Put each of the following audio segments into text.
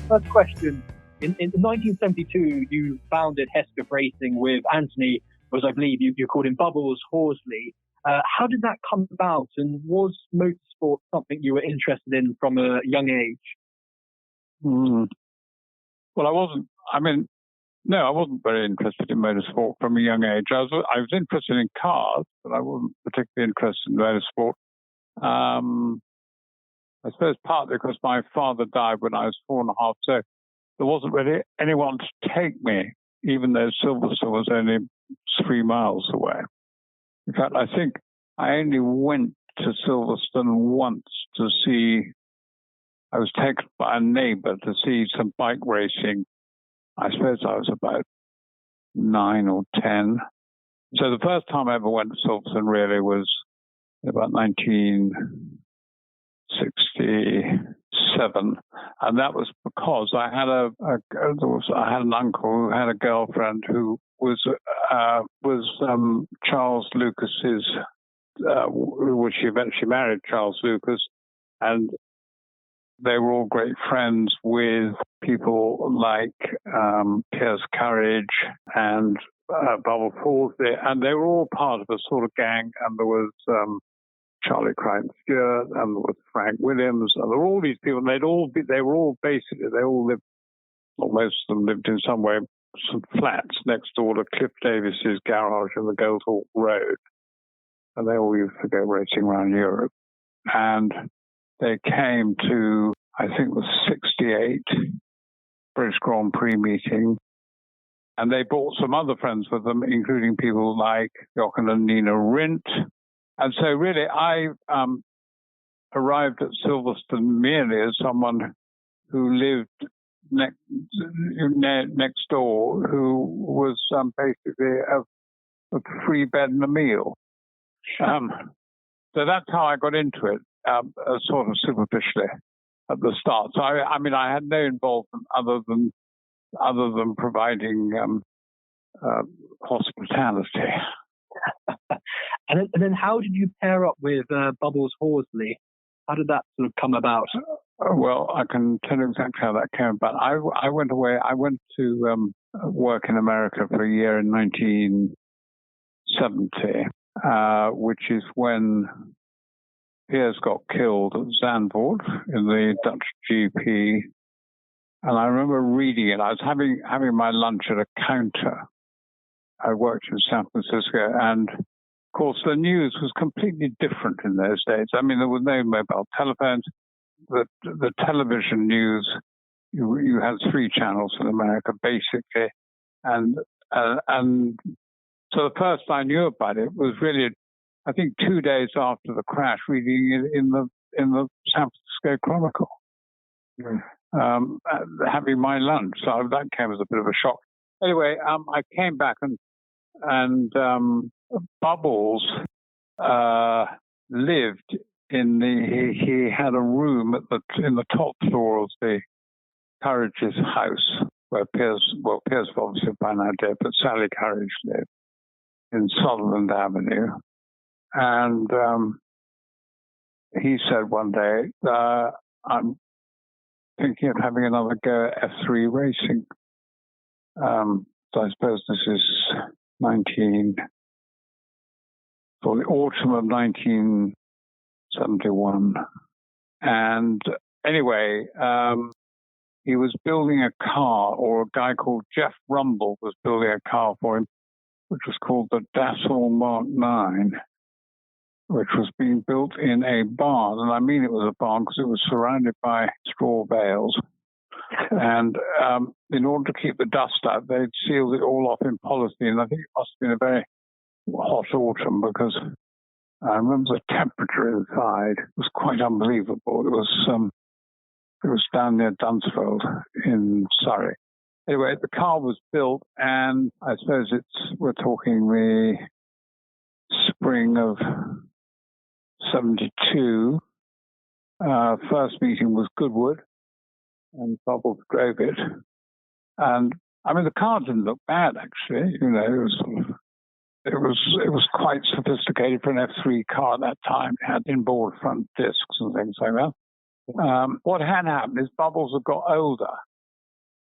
First question. In 1972, you founded Hesketh Racing with Anthony, as I believe you called him Bubbles Horsley. How did that come about, and was motorsport something you were interested in from a young age? Well, I wasn't. No, I wasn't very interested in motorsport from a young age. I was interested in cars, but I wasn't particularly interested in motorsport. I suppose partly because my father died when I was 4.5, so there wasn't really anyone to take me, even though Silverstone was only 3 miles away. In fact, I think I only went to Silverstone once to see. I was taken by a neighbour to see some bike racing. I suppose I was about 9 or 10. So the first time I ever went to Silverstone really was about 1967, and that was because I had I had an uncle who had a girlfriend who was Charles Lucas's. She eventually married Charles Lucas, and they were all great friends with people like Piers Courage and Bubble Horsley, and they were all part of a sort of gang. And there was Charlie Crichton Stewart, and there was Frank Williams, and there were all these people. And they all lived, or most of them lived in some way, some flats next door to Cliff Davis's garage in the Guildhall Road. And they all used to go racing around Europe. And they came to, I think it was 68 British Grand Prix meeting. And they brought some other friends with them, including people like Jochen and Nina Rindt. And so really I arrived at Silverstone merely as someone who lived next door, who was basically a free bed and a meal. So that's how I got into it, sort of superficially at the start. So I had no involvement other than providing hospitality. And then how did you pair up with Bubbles Horsley? How did that sort of come about? Well, I can tell you exactly how that came about. I went away. I went to work in America for a year in 1970, which is when Piers got killed at Zandvoort in the Dutch GP. And I remember reading it. I was having my lunch at a counter. I worked in San Francisco, and of course the news was completely different in those days. I mean, there was no mobile telephones. The television news, you had 3 channels in America basically, and so the first I knew about it was really, I think, 2 days after the crash, reading it in the San Francisco Chronicle. Having my lunch, so that came as a bit of a shock. Anyway, I came back and Bubbles lived in he had a room in the top floor of the Courage's house, where Piers obviously by now dead, but Sally Courage lived in Sutherland Avenue, and he said one day, I'm thinking of having another go at F3 racing. So I suppose this is the autumn of 1971. And anyway, he was building a car, or a guy called Jeff Rumble was building a car for him, which was called the Dassel Mark 9, which was being built in a barn. And I mean it was a barn because it was surrounded by straw bales. And in order to keep the dust out, they'd sealed it all off in polythene. I think it must have been a very hot autumn, because I remember the temperature inside was quite unbelievable. It was down near Dunsfold in Surrey. Anyway, the car was built, and I suppose we're talking the spring of 72. First meeting was Goodwood, and Bubbles drove it. And I mean, the car didn't look bad, actually. You know, it was quite sophisticated for an F3 car at that time. It had inboard front discs and things like that. What had happened is Bubbles had got older,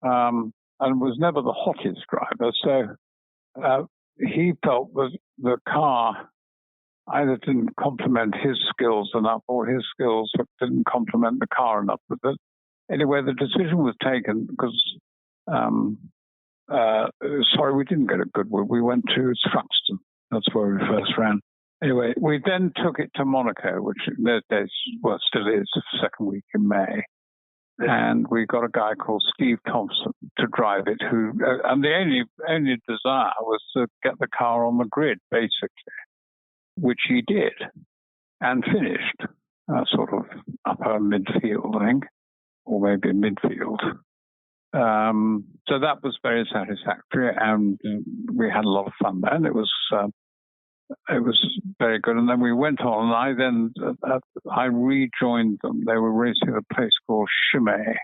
and was never the hottest driver. So he felt that the car either didn't complement his skills enough, or his skills didn't complement the car enough. But anyway, the decision was taken because, we didn't go to Goodwood. We went to Thruxton. That's where we first ran. Anyway, we then took it to Monaco, which in those days, still is, the second week in May. And we got a guy called Steve Thompson to drive it, and the only desire was to get the car on the grid, basically, which he did and finished sort of upper midfield, I think, or maybe midfield. So that was very satisfactory, and we had a lot of fun there. And it was very good. And then we went on, and I rejoined them. They were racing at a place called Chimay,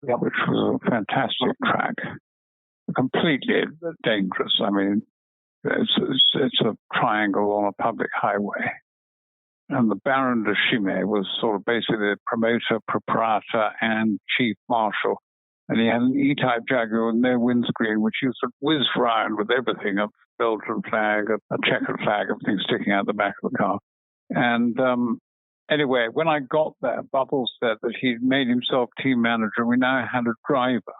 which was a fantastic track, completely dangerous. I mean, it's a triangle on a public highway. And the Baron de Chimay was sort of basically the promoter, proprietor, and chief marshal. And he had an E-type Jaguar with no windscreen, which used to whiz around with everything, a Belgian flag, a checkered flag, everything sticking out the back of the car. And anyway, when I got there, Bubbles said that he'd made himself team manager. We now had a driver.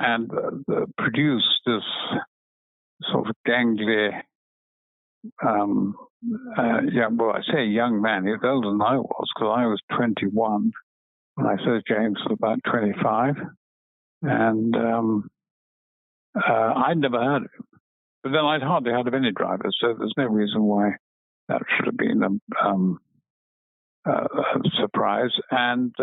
And produced this sort of gangly, I say young man. He was older than I was, because I was 21. And I said James was about 25. And I'd never heard of him. But then I'd hardly heard of any drivers, so there's no reason why that should have been a surprise. And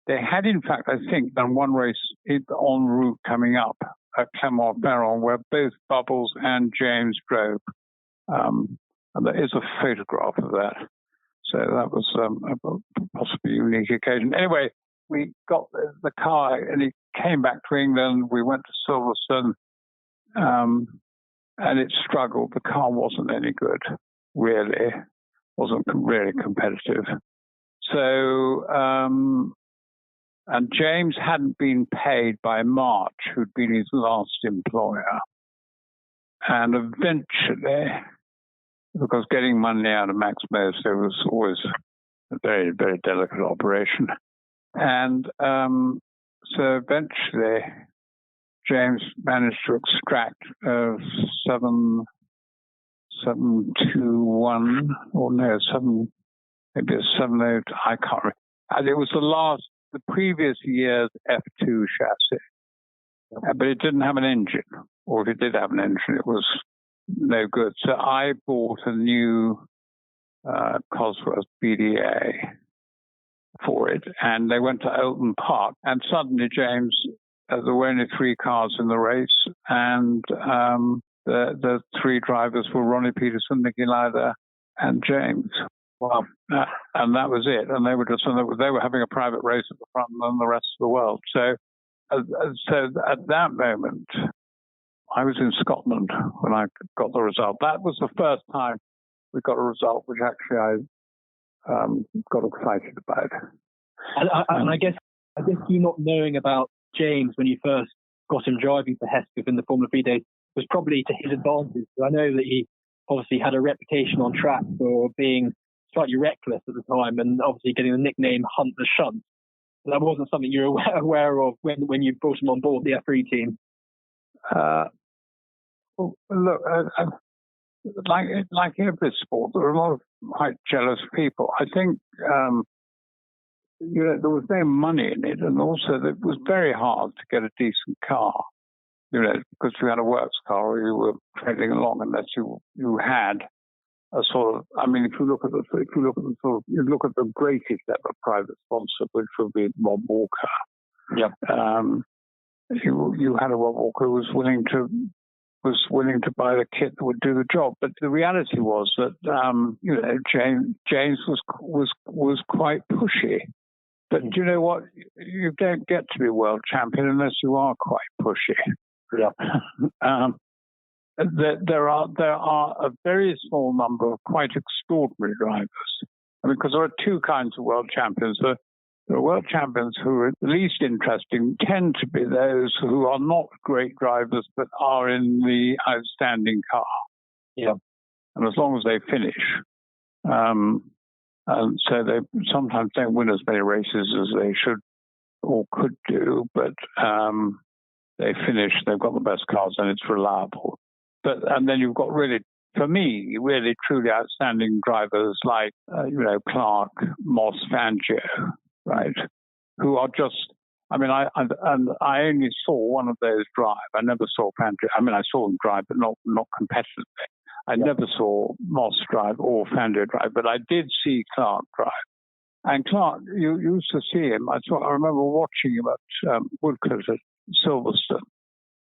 they had, in fact, I think, done one race en route coming up at Clermont-Ferrand, where both Bubbles and James drove. And there is a photograph of that. So that was a possibly unique occasion. Anyway, we got the car, and he came back to England. We went to Silverstone, and it struggled. The car wasn't any good, really. Wasn't really competitive. So, and James hadn't been paid by March, who'd been his last employer. And eventually, because getting money out of Max Moser was always a very, very delicate operation. And so eventually, James managed to extract 721, maybe a 70, I can't remember. And it was the previous year's F2 chassis. But it didn't have an engine, or if it did have an engine, it was no good. So I bought a new Cosworth BDA for it, and they went to Oulton Park, and suddenly James, there were only 3 cars in the race, and the 3 drivers were Ronnie Peterson, Nicky Lauda, and James. Well, and that was it. And they were having a private race at the front than the rest of the world. So at that moment, I was in Scotland when I got the result. That was the first time we got a result which actually I got excited about. And I guess you not knowing about James when you first got him driving for Hesketh in the Formula 3 days was probably to his advantage. I know that he obviously had a reputation on track for being slightly reckless at the time, and obviously getting the nickname Hunt the Shunt. That wasn't something you were aware of when you brought him on board the F3 team. Look, like every sport, there are a lot of quite jealous people. I think there was no money in it, and also it was very hard to get a decent car. Because you had a works car, or you were trading along, unless you had a sort of. I mean, if you look at the greatest ever private sponsor, which would be Rob Walker. Yeah. You had a Rob Walker who was willing to buy the kit that would do the job. But the reality was that James was quite pushy. But do you know what? You don't get to be world champion unless you are quite pushy. Yeah. There are a very small number of quite extraordinary drivers. I mean, because there are 2 kinds of world champions. The world champions who are the least interesting tend to be those who are not great drivers but are in the outstanding car. Yeah. And as long as they finish, and so they sometimes don't win as many races as they should or could do, but they finish, they've got the best cars and it's reliable. And then you've got really, for me, really truly outstanding drivers like, Clark, Moss, Fangio, right? Who are just, I only saw one of those drive. I never saw Fangio. I saw them drive, but not competitively. I never saw Moss drive or Fangio drive, but I did see Clark drive. And Clark, you used to see him. I remember watching him at Woodcote at Silverstone.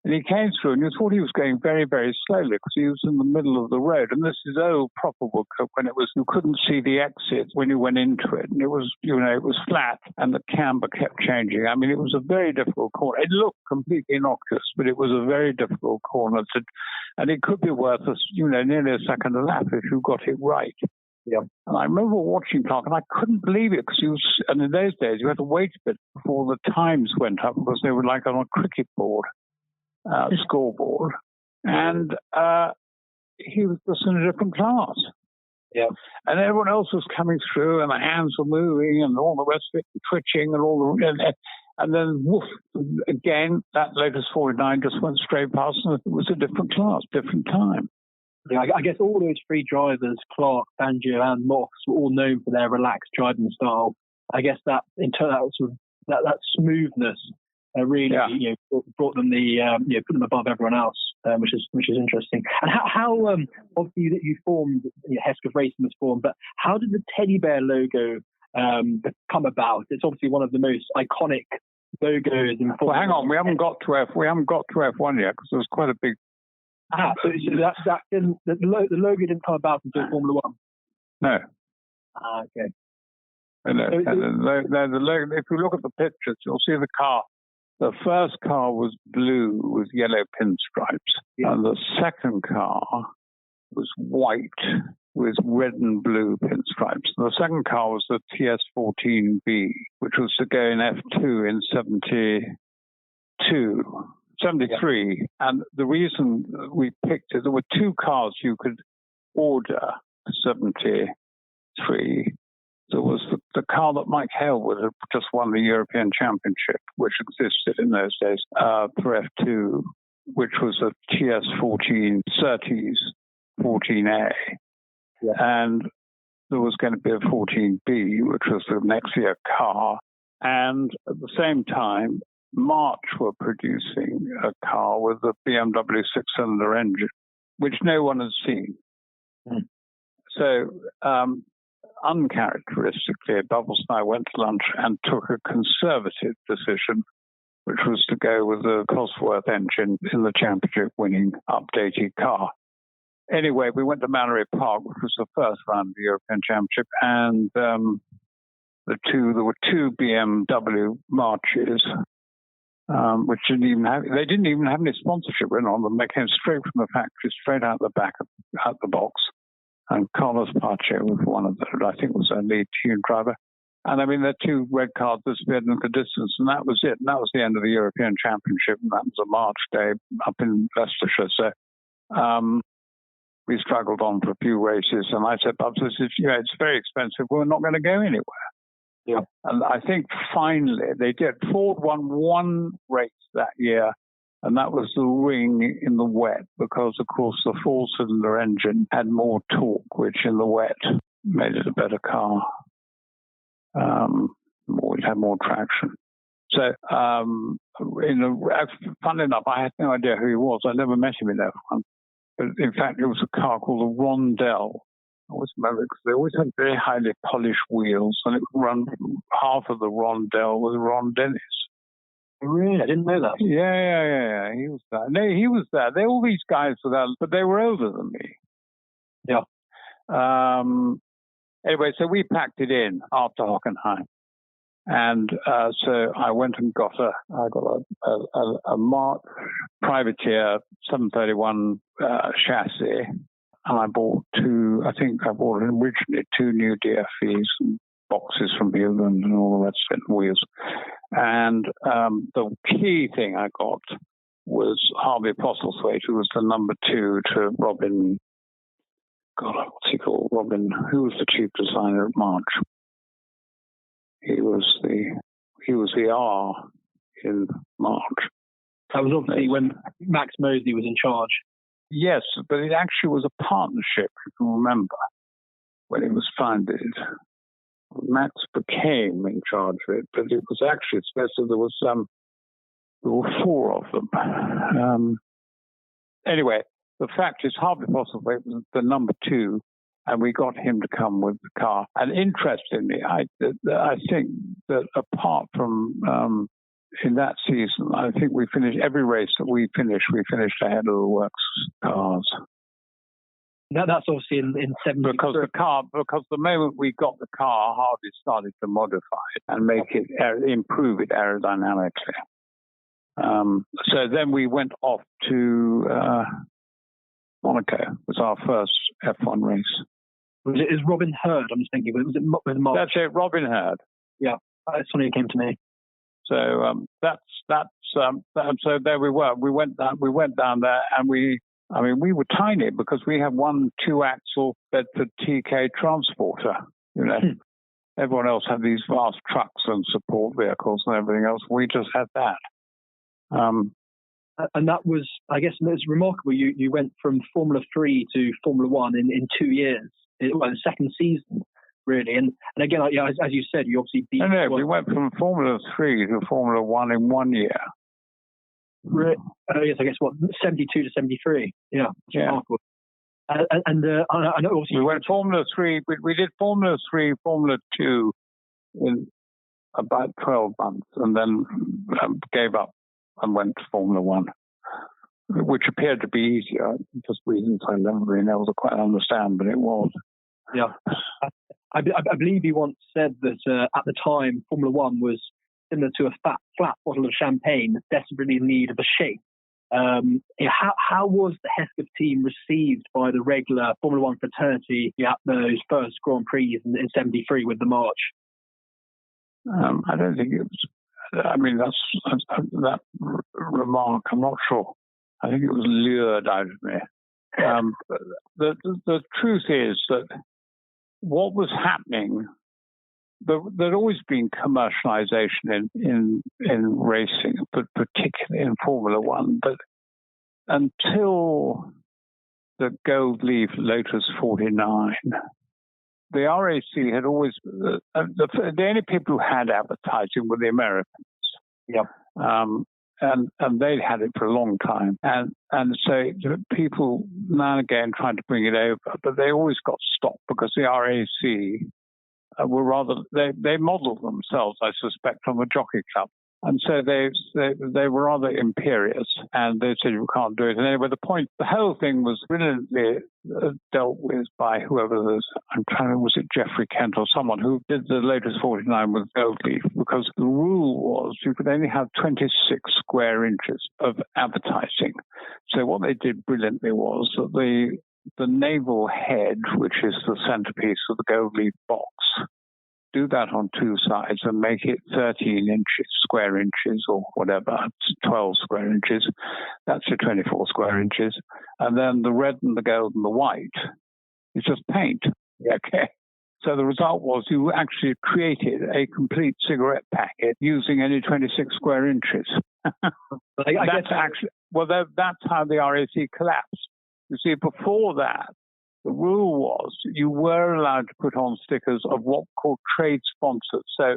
And he came through, and you thought he was going very, very slowly because he was in the middle of the road. And this is old proper Woodcote when you couldn't see the exit when you went into it. And it was, it was flat, and the camber kept changing. It was a very difficult corner. It looked completely innocuous, but it was a very difficult corner. And it could be worth nearly a second a lap if you got it right. Yeah. And I remember watching Clark, and I couldn't believe it because and in those days you had to wait a bit before the times went up because they were like on a cricket board. Scoreboard, and he was just in a different class. Yeah, and everyone else was coming through, and the hands were moving, and all the rest of it, twitching, and all and then woof again. That latest 49 just went straight past, and it was a different class, different time. Yeah, I guess all those three drivers, Clark, Fangio, and Moss, were all known for their relaxed driving style. I guess that in turn, that smoothness. Really, brought them put them above everyone else, which is interesting. And how obviously that you formed, Hesketh Racing was formed, but how did the teddy bear logo come about? It's obviously one of the most iconic logos in. Well, hang on, we haven't got to F1 yet because there's quite a big. So the logo didn't come about until Formula One. No. Okay. And the logo. If you look at the pictures, you'll see the car. The first car was blue with yellow pinstripes, and the second car was white with red and blue pinstripes. The second car was the TS14B, which was to go in F2 in 73. And the reason we picked it, there were two cars you could order 73. There was the car that Mike Hailwood had just won the European Championship, which existed in those days, for F2, which was a TS14 Surtees 14A. Yeah. And there was going to be a 14B, which was the next year car. And at the same time, March were producing a car with a BMW six-cylinder engine, which no one had seen. Mm. So, uncharacteristically, Bubbles and I went to lunch and took a conservative decision, which was to go with the Cosworth engine in the championship-winning updated car. Anyway, we went to Mallory Park, which was the first round of the European Championship, and there were two BMW Marches, which didn't even have any sponsorship written on them. They came straight from the factory, straight out the back, out the box. And Carlos Pache was one of them. I think was their lead team driver. And the two red cars disappeared into the distance, and that was it. And that was the end of the European Championship, and that was a March day up in Leicestershire. So we struggled on for a few races, and I said, Bubs, it's very expensive. We're not going to go anywhere. Yeah. And I think finally they did. Ford won one race that year, and that was the ring in the wet, because, of course, the four-cylinder engine had more torque, which in the wet made it a better car. It had more traction. So, funnily enough, I had no idea who he was. I never met him in F1. But in fact, it was a car called the Rondell. I always remember it because they always had very highly polished wheels, and it would run half of the Rondell with Ron Dennis. Really? I didn't know that. Yeah. He was there. No, he was there. All these guys were there, but they were older than me. Yeah. Anyway, so we packed it in after Hockenheim. And so I went and got a March Privateer 731 chassis, and I bought originally two new DFVs, and boxes from England and all the rest of it, and wheels. And the key thing I got was Harvey Postlethwaite, who was the number 2 to Robin. God, what's he called? Robin. Who was the chief designer at March? He was the R in March. That was obviously when Max Mosley was in charge. Yes, but it actually was a partnership, if you remember, when it was founded. Max became in charge of it, but it was actually special. There were 4 of them. Anyway, the fact is Harvey Postlethwaite was the number 2, and we got him to come with the car. And interestingly, I think that apart from in that season, I think we finished every race that we finished ahead of the works cars. That's obviously in 73. Because the moment we got the car, Harvey started to modify it and make it improve it aerodynamically. So then we went off to Monaco. It was our first F1 race. Is Robin Hurd? I'm just thinking. Was it March? That's it, Robin Hurd. Yeah, that's when it came to me. So so there we were. We went down there, and we were tiny because we had one 2-axle Bedford TK transporter. You know, everyone else had these vast trucks and support vehicles and everything else. We just had that. And that was, I guess, it's remarkable. You went from Formula 3 to Formula 1 in 2 years. The second season, really. And again, as you said, you obviously beat... No, we went from Formula 3 to Formula 1 in 1 year. Yes, I guess, 72 to 73. Yeah. Remarkable. And I know also... We went Formula 3, we did Formula 3, Formula 2 in about 12 months, and then gave up and went to Formula 1, which appeared to be easier, just reasons I never been able to quite understand, but it was. Yeah. I believe he once said that at the time, Formula 1 was similar to a flat bottle of champagne desperately in need of a shake. How was the Hesketh team received by the regular Formula 1 fraternity at those first Grand Prix in 73 with the March? I don't think it was... I mean, that's that remark. I'm not sure. I think it was lured out of me. The truth is that what was happening, there'd always been commercialization in racing, but particularly in Formula 1. But until the Gold Leaf Lotus 49, the RAC had always, the only people who had advertising were the Americans. Yep. And they'd had it for a long time. And so people now and again tried to bring it over, but they always got stopped because the RAC were rather, they modeled themselves, I suspect, from a jockey club. And so they were rather imperious, and they said, you can't do it. And anyway, the whole thing was brilliantly dealt with by whoever was it Geoffrey Kent or someone who did the Lotus 49 with Gold Leaf, because the rule was you could only have 26 square inches of advertising. So what they did brilliantly was that the naval head, which is the centerpiece of the Gold Leaf box, do that on 2 sides and make it 13 square inches or whatever, 12 square inches. That's your 24 square inches. And then the red and the gold and the white is just paint. Okay. So the result was you actually created a complete cigarette packet using only 26 square inches. That's how the RAC collapsed. You see, before that, the rule was you were allowed to put on stickers of what were called trade sponsors. So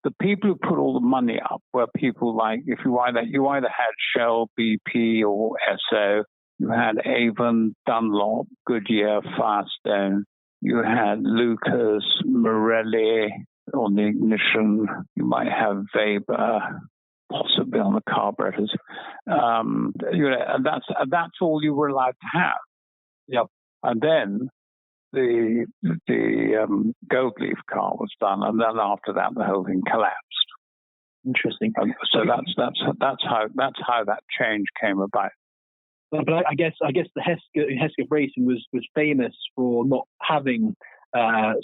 the people who put all the money up were people like, if you either had Shell, BP, or Esso, you had Avon, Dunlop, Goodyear, Firestone, you had Lucas, Morelli on the ignition, you might have Weber, possibly on the carburetors. And that's all you were allowed to have. Yep. And then the Gold Leaf car was done, and then after that, the whole thing collapsed. Interesting. So that's how that change came about. But I guess the Hesketh Racing was famous for not having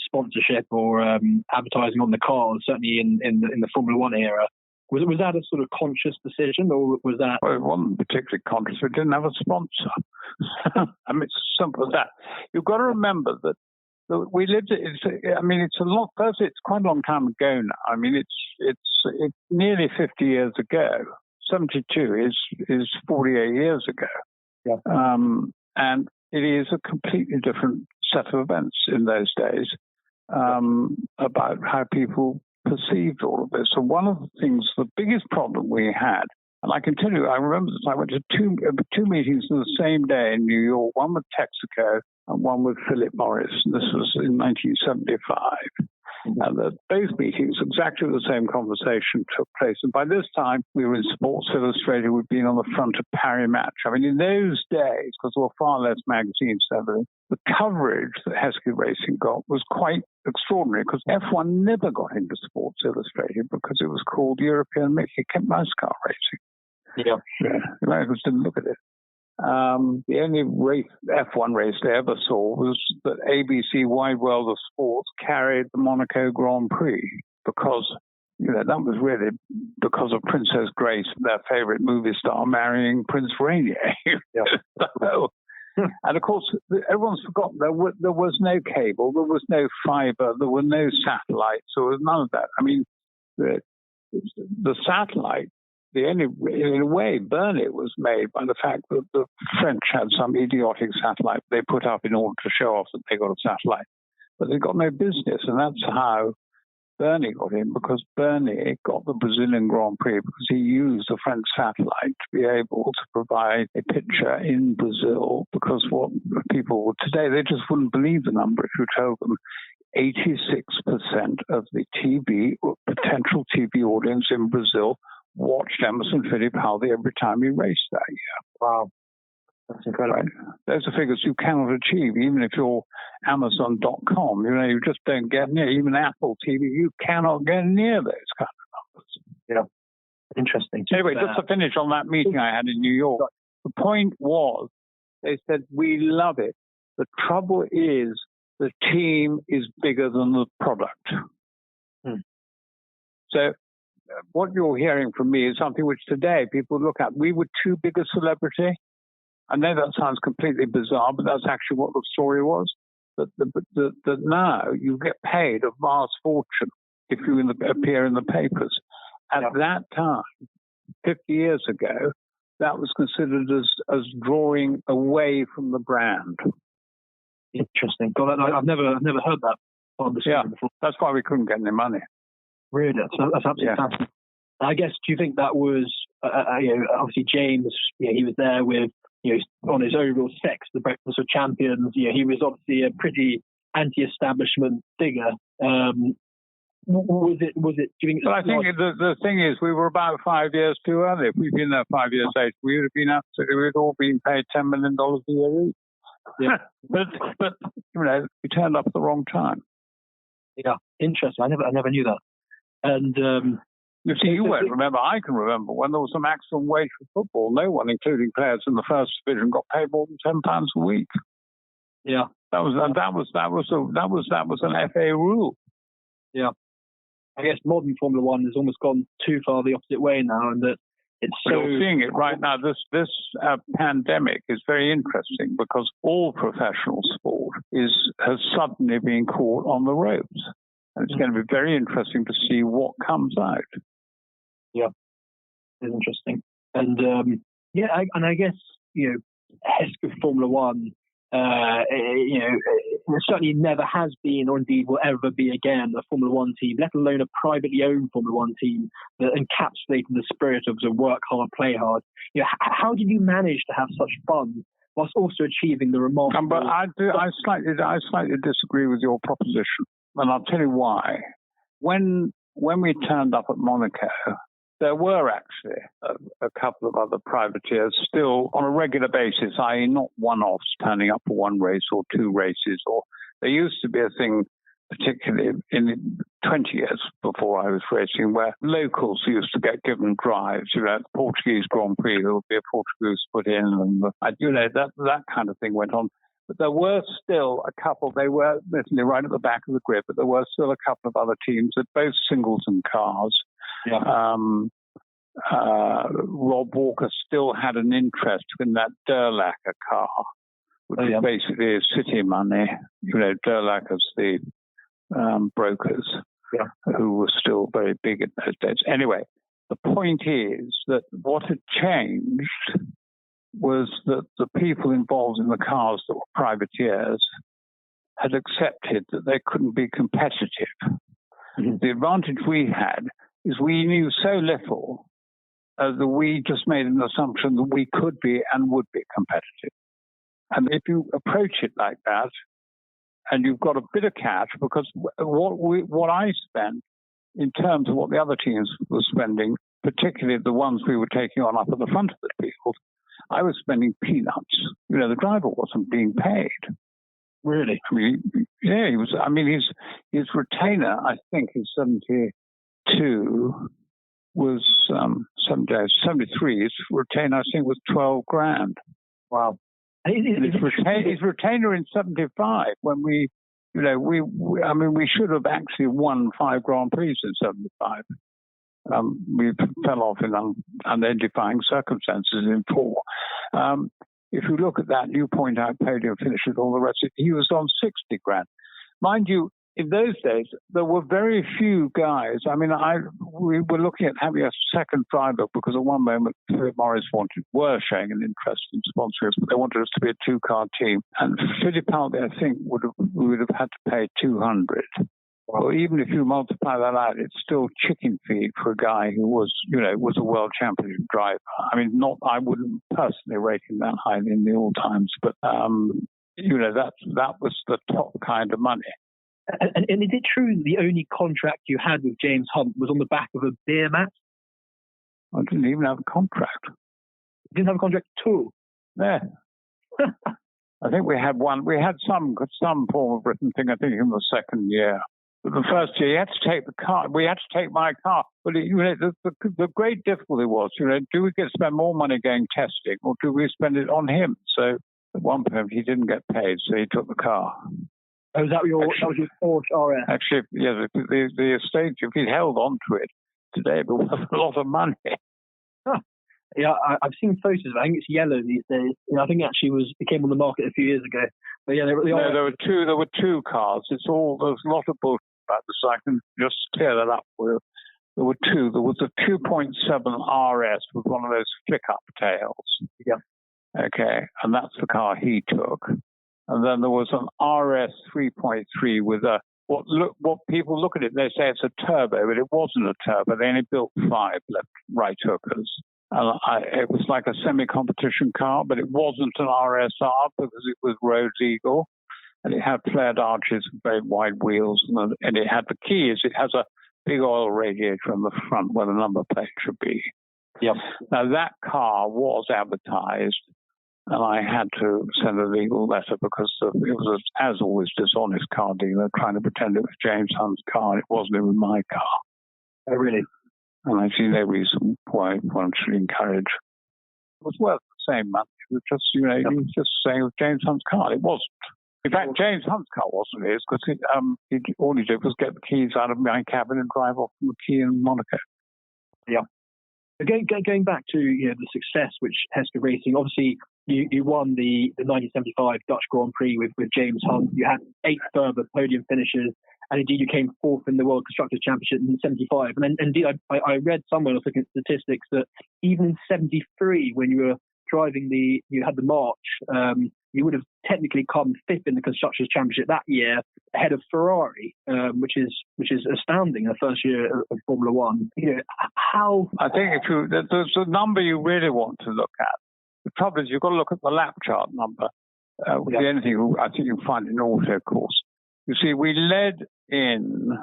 sponsorship or advertising on the cars, certainly in the Formula One era. Was that a sort of conscious decision, or was that? Well, it wasn't particularly conscious. We didn't have a sponsor. I mean, it's as simple as that. You've got to remember that we lived. It's a lot. Firstly, it's quite a long time ago now. I mean, it's nearly 50 years ago. 72 is 48 years ago. Yeah. And it is a completely different set of events in those days about how people perceived all of this. So one of the things, the biggest problem we had, and I can tell you, I remember this, I went to two meetings on the same day in New York, one with Texaco and one with Philip Morris. And this was in 1975. And at both meetings, exactly the same conversation took place. And by this time, we were in Sports Illustrated. We'd been on the front of Paris Match. I mean, in those days, because there were far less magazines, the coverage that Hesketh Racing got was quite extraordinary, because F1 never got into Sports Illustrated because it was called European Mickey Mouse Car Racing. Yeah. The Americans didn't look at it. The only F1 race they ever saw was that ABC Wide World of Sports carried the Monaco Grand Prix, because that was really because of Princess Grace, their favorite movie star, marrying Prince Rainier. Yeah. And of course, everyone's forgotten there was no cable, there was no fiber, there were no satellites, there was none of that. I mean, the satellite. In a way, Burnett was made by the fact that the French had some idiotic satellite they put up in order to show off that they got a satellite. But they got no business, and that's how Burnett got in, because Burnett got the Brazilian Grand Prix because he used the French satellite to be able to provide a picture in Brazil, because what people would today, they just wouldn't believe the number if you told them 86% of the potential TV audience in Brazil watched Emerson Fittipaldi every time he raced that year. Wow. That's incredible. Right. Those are figures you cannot achieve, even if you're Amazon.com. You just don't get near. Even Apple TV, you cannot get near those kind of numbers. Yeah. Interesting. Anyway, just to finish on that meeting I had in New York, the point was, they said, we love it. The trouble is the team is bigger than the product. So what you're hearing from me is something which today people look at. We were too big a celebrity. I know that sounds completely bizarre, but that's actually what the story was. That now you get paid a vast fortune if you appear in the papers. At that time, 50 years ago, that was considered as drawing away from the brand. Interesting. God, I've never heard that on the story before. That's why we couldn't get any money. Really, that's absolutely fascinating. I guess, do you think that was, obviously James, he was there with, on his overall sex, the Breakfast of Champions. He was obviously a pretty anti-establishment figure. Was it? Do you think? Well, I think the thing is, we were about 5 years too early. If we'd been there 5 years late, we would have been we'd all been paid $10 million a year each. Yeah, but we turned up at the wrong time. Yeah, interesting. I never knew that. And you see, you won't remember. I can remember when there was a maximum wage for football. No one, including players in the first division, got paid more than £10 a week. Yeah, that was an FA rule. Yeah, I guess modern Formula One has almost gone too far the opposite way now, and that it's so. You're seeing it right now. This pandemic is very interesting because all professional sport has suddenly been caught on the ropes. And it's going to be very interesting to see what comes out. Yeah, it's interesting. And I guess Hesketh Formula One, certainly never has been, or indeed will ever be again, a Formula One team, let alone a privately owned Formula One team that encapsulated the spirit of the work hard, play hard. How did you manage to have such fun whilst also achieving the remarkable? But I slightly disagree with your proposition. And I'll tell you why. When we turned up at Monaco, there were actually a couple of other privateers still on a regular basis, i.e. not one-offs turning up for one race or two races. Or there used to be a thing, particularly in 20 years before I was racing, where locals used to get given drives. The Portuguese Grand Prix, there would be a Portuguese put in, and that kind of thing went on. But there were still a couple. They were literally right at the back of the grid, but there were still a couple of other teams that both singleton cars. Yeah. Rob Walker still had an interest in that Durlacher car, which is basically city money. Durlacher's the brokers, who were still very big in those days. Anyway, the point is that what had changed was that the people involved in the cars that were privateers had accepted that they couldn't be competitive. Mm-hmm. The advantage we had is we knew so little that we just made an assumption that we could be and would be competitive. And if you approach it like that, and you've got a bit of cash, because what I spent in terms of what the other teams were spending, particularly the ones we were taking on up at the front of the field, I was spending peanuts. The driver wasn't being paid. Really? I mean, yeah, he was. I mean, his retainer, I think, in 72 was 73. His retainer, I think, was 12 grand. Wow. His retainer in 75, when we should have actually won 5 Grand Prix in 75. We fell off in unidentified circumstances in 4. If you look at that, you point out podium finishes, all the rest of it, he was on 60 grand. Mind you, in those days, there were very few guys. I mean, we were looking at having a second driver because at one moment, Philip Morris were showing an interest in sponsors, but they wanted us to be a 2-car team. And Fittipaldi, I think, we would have had to pay 200. Well, even if you multiply that out, it's still chicken feed for a guy who was a world championship driver. I mean, I wouldn't personally rate him that high in the all times, but that was the top kind of money. And is it true the only contract you had with James Hunt was on the back of a beer mat? I didn't even have a contract. You didn't have a contract at all? Yeah. I think we had one. We had some form of written thing, I think, in the second year. But the first year, you had to take the car. We had to take my car. But the great difficulty was, do we get to spend more money going testing, or do we spend it on him? So at one point, he didn't get paid, so he took the car. Oh, that was your Porsche RS? Actually, yeah, the estate, if he'd held on to it today, it would have a lot of money. Huh. Yeah, I've seen photos of it. I think it's yellow these days. I think it came on the market a few years ago. But yeah, there were two cars. There's a lot of bullshit about this, so I can just clear that up for you. There were two. There was a 2.7 RS with one of those flick-up tails. Yeah. Okay, and that's the car he took. And then there was an RS 3.3 with what people look at it, they say it's a turbo, but it wasn't a turbo. They only built 5 right hookers. And it was like a semi-competition car, but it wasn't an RSR because it was Rhodes Eagle. And it had flared arches and very wide wheels. And it had the key is it has a big oil radiator on the front where the number plate should be. Yep. Now, that car was advertised. And I had to send a legal letter because it was, as always, dishonest car dealer trying to pretend it was James Hunt's car. It wasn't even my car. Oh, really? And I see no reason why one should encourage. It was worth the same money. It was just, he was just saying it was James Hunt's car. It wasn't. In fact, James Hunt's car wasn't his because all he did was get the keys out of my cabin and drive off from the key in Monaco. Yeah. Going back to the success which Hesketh Racing, obviously you won the 1975 Dutch Grand Prix with James Hunt. You had 8 further podium finishes, and indeed you came 4th in the World Constructors' Championship in 75. And indeed, I read somewhere, I was looking at statistics, that even in 73, when you were driving you had the March, you would have technically come 5th in the Constructors' Championship that year, ahead of Ferrari, which is astounding. The first year of Formula One. How? I think there's a number you really want to look at. The trouble is you've got to look at the lap chart number. The only thing I think you can find in auto course. You see, we led in.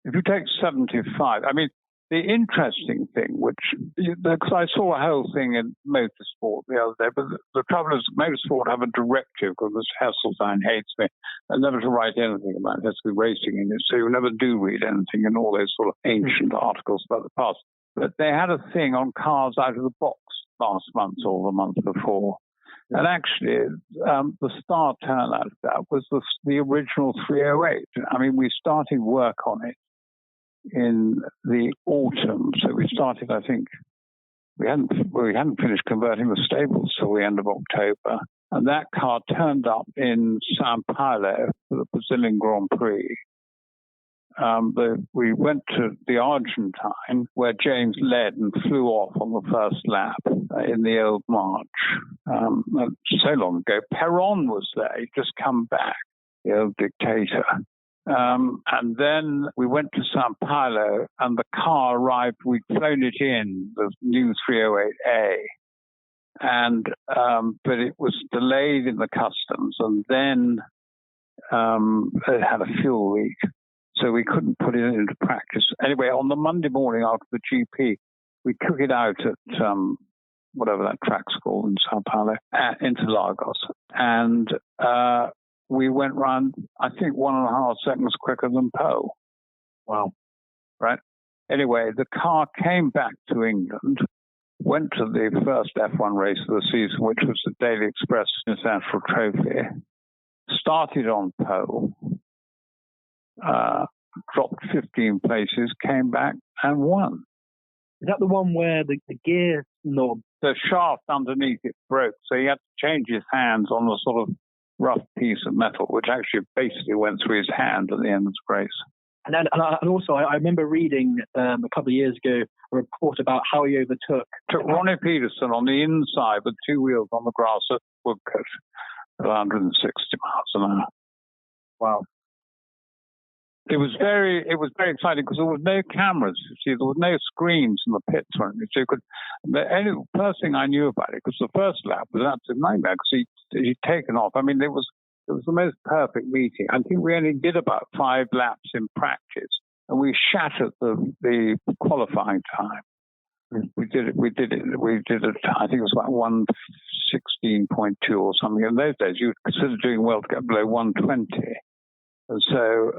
If you take 75, I mean. The interesting thing, because I saw a whole thing in motorsport the other day, but the trouble is motorsport have a directive because Hasseltine hates me, and never to write anything about Hesketh Racing in it, so you never do read anything in all those sort of ancient articles about the past. But they had a thing on cars out of the box last month or the month before, And actually, the star turnout of that was the original 308. I mean, we started work on it in the autumn. So we started, I think, we hadn't finished converting the stables till the end of October. And that car turned up in Sao Paulo for the Brazilian Grand Prix. We went to the Argentine, where James led and flew off on the first lap in the old March. So long ago. Patron was there. He'd just come back, the old dictator. And then we went to Sao Paulo, and the car arrived. We'd flown it in, the new 308A. But it was delayed in the customs, and then it had a fuel leak. So we couldn't put it into practice. Anyway, on the Monday morning after the GP, we took it out at whatever that track's called in Sao Paulo, into Lagos. And we went round, I think, 1.5 seconds quicker than Poe. Wow. Right? Anyway, the car came back to England, went to the first F1 race of the season, which was the Daily Express International Trophy, started on Poe, dropped 15 places, came back and won. Is that the one where the gear knob, the shaft underneath it broke, so he had to change his hands on a sort of rough piece of metal, which actually basically went through his hand at the end of the race. And also, I remember reading a couple of years ago a report about how he overtook. Took Ronnie Peterson on the inside with 2 wheels on the grass at Woodcote at 160 miles an hour. Wow. It was very exciting because there was no cameras. You see, there was no screens in the pits or anything. So the first thing I knew about it, because the first lap was an absolute nightmare because he'd taken off. I mean, it was the most perfect meeting. I think we only did about 5 laps in practice, and we shattered the qualifying time. We did it. I think it was about 1:16.2 or something. In those days, you consider doing well to get below 1:20. And so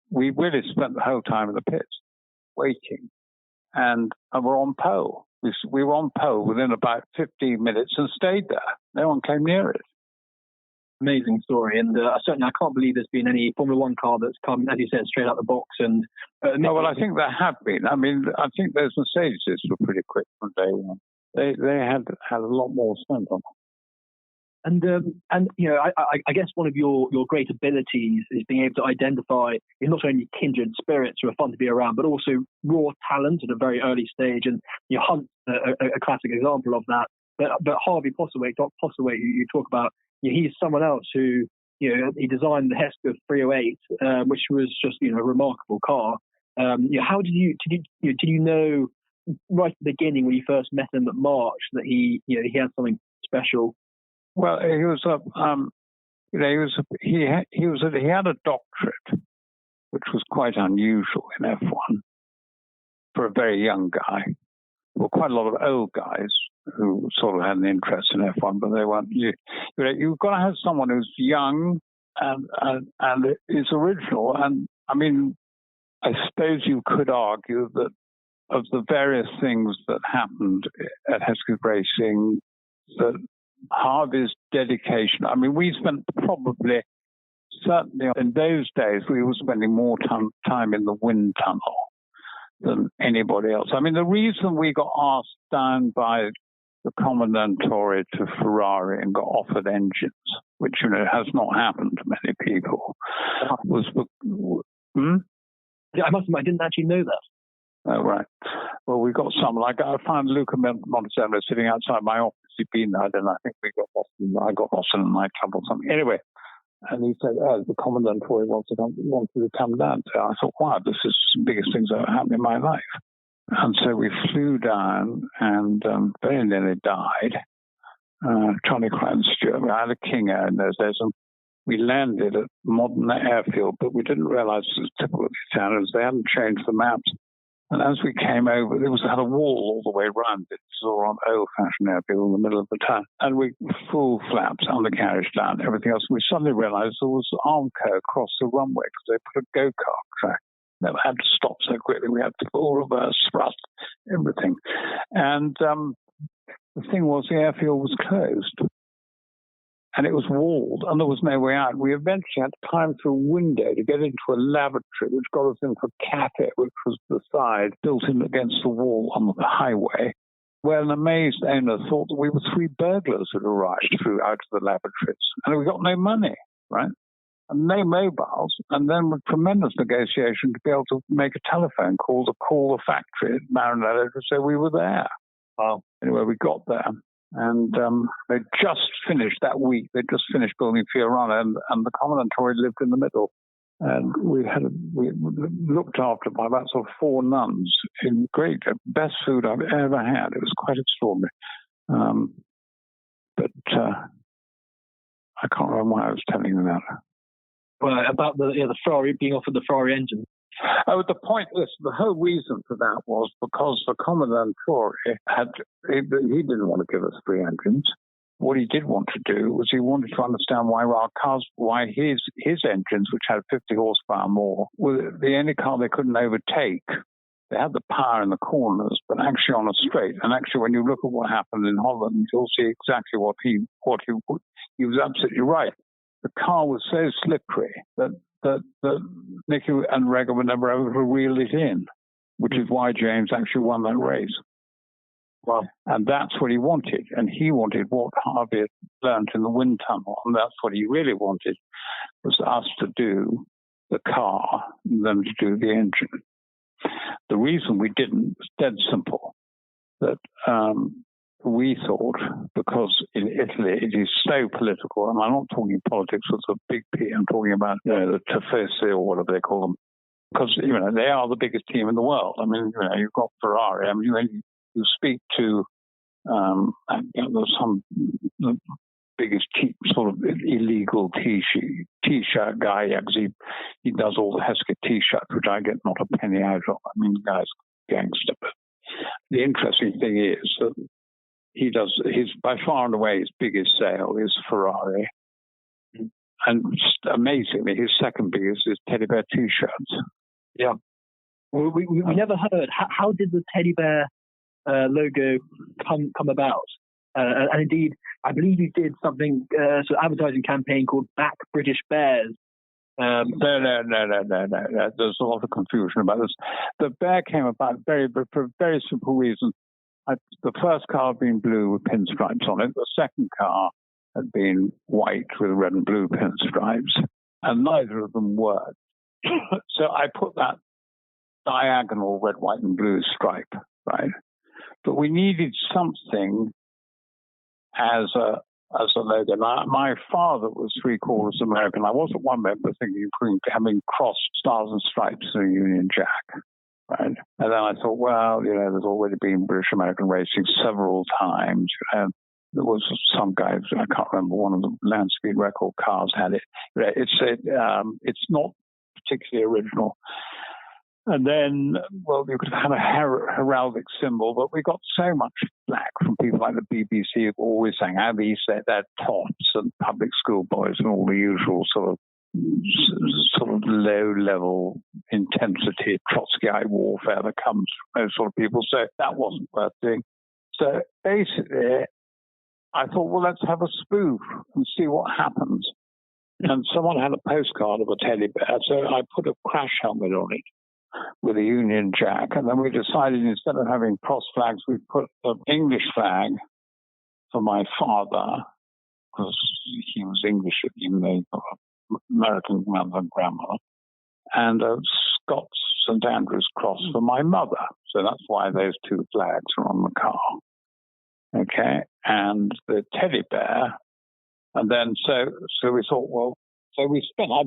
we really spent the whole time in the pits waiting, and we're on pole. We were on pole within about 15 minutes and stayed there. No one came near it. Amazing story, and certainly I can't believe there's been any Formula One car that's come, as you said, straight out the box. And well, I think there have been. I mean, I think those Mercedes were pretty quick from day one. They had a lot more spent on them. And you know, I guess one of your great abilities is being able to identify not only kindred spirits who are fun to be around, but also raw talent at a very early stage. And Hunt's a classic example of that. But Harvey Postlethwaite, Doc Postlethwaite, you talk about, he's someone else who, he designed the Hesketh 308, which was just a remarkable car. How did you know right at the beginning when you first met him at March that he had something special? Well, he had a doctorate, which was quite unusual in F1 for a very young guy. There were quite a lot of old guys who sort of had an interest in F1, but they weren't. You've got to have someone who's young and is original. And I mean, I suppose you could argue that of the various things that happened at Hesketh Racing, that Harvey's dedication. I mean, we spent certainly in those days, we were spending more time in the wind tunnel than anybody else. I mean, the reason we got asked down by the Commendatore to Ferrari and got offered engines, which has not happened to many people, was. I must admit, I didn't actually know that. Oh, right. Well, we got some. Like I found Luca Montezemolo sitting outside my office. He'd been there, and I think I got lost in a nightclub or something. Anyway, and he said, the Commendatore wanted to come down. So I thought, wow, this is the biggest things that happened in my life. And so we flew down and very nearly died. Charlie Crown Stewart, I had a King Air in those days, and we landed at Modena Airfield, but we didn't realize it was typical of the Italians. They hadn't changed the maps. And as we came over, it had a wall all the way around it, so on old-fashioned airfield in the middle of the town. And we full flaps, undercarriage down, everything else. We suddenly realized there was Armco across the runway because they put a go-kart track. Never had to stop so quickly. We had to full reverse thrust, everything. And the thing was, the airfield was closed. and it was walled, and there was no way out. We eventually had to climb through a window to get into a lavatory, which got us into a cafe, which was the side built in against the wall on the highway, where an amazed owner thought that we were three burglars who had arrived out of the lavatories, and we got no money, right? And no mobiles, and then with tremendous negotiation to be able to make a telephone call to call the factory at Maranello to say we were there. Well, anyway, we got there, and they just finished that week. They just finished building Fiorano, and the Commendatore lived in the middle. And we looked after by about sort of 4 nuns in great, best food I've ever had. It was quite extraordinary. But I can't remember why I was telling you that. Well, about the Ferrari, being offered the Ferrari engine. Oh, the point is, the whole reason for that was because the Commendatore he didn't want to give us free engines. What he did want to do was he wanted to understand why his engines, which had 50 horsepower more, were the only car they couldn't overtake. They had the power in the corners, but actually on a straight. And actually, when you look at what happened in Holland, you'll see exactly what he was absolutely right. The car was so slippery that Nicky and Reger were never able to reel it in, which is why James actually won that race. Well, and that's what he wanted. And he wanted what Harvey had learned in the wind tunnel. And that's what he really wanted, was us to do the car and them to do the engine. The reason we didn't was dead simple. That we thought, because in Italy it is so political, and I'm not talking politics with a big P, I'm talking about the Tifosi or whatever they call them, because they are the biggest team in the world. I mean, you've got Ferrari. I mean, you speak to some the biggest sort of illegal T-shirt guy, because he does all the Hesketh T-shirts, which I get not a penny out of. I mean, the guy's gangster. But the interesting thing is that he does by far and away his biggest sale is Ferrari, and amazingly, his second biggest is teddy bear T-shirts. Yeah, well, we never heard how did the teddy bear logo come about, and indeed, I believe you did something sort of advertising campaign called Back British Bears. No. There's a lot of confusion about this. The bear came about for a very simple reason. The first car had been blue with pinstripes on it. The second car had been white with red and blue pinstripes, and neither of them worked. So I put that diagonal red, white, and blue stripe, right? But we needed something as a logo. My father was 3/4 American. I was at one moment thinking of having crossed stars and stripes in a Union Jack. Right. And then I thought, well, there's already been British American racing several times. And there was some guys, I can't remember, one of the land speed record cars had it. It's not particularly original. And then, well, you could have had a heraldic symbol, but we got so much flack from people like the BBC always saying how these they're tops and public school boys and all the usual sort of low-level intensity Trotskyite warfare that comes from those sort of people. So that wasn't worth doing. So basically, I thought, well, let's have a spoof and see what happens. And someone had a postcard of a teddy bear, so I put a crash helmet on it with a Union Jack. And then we decided, instead of having cross flags, we put an English flag for my father, because he was English, even though he got American mother and grandmother, and a Scots St Andrew's cross for my mother. So that's why those two flags are on the car. Okay, and the teddy bear, and then so we thought, well, so we spent. I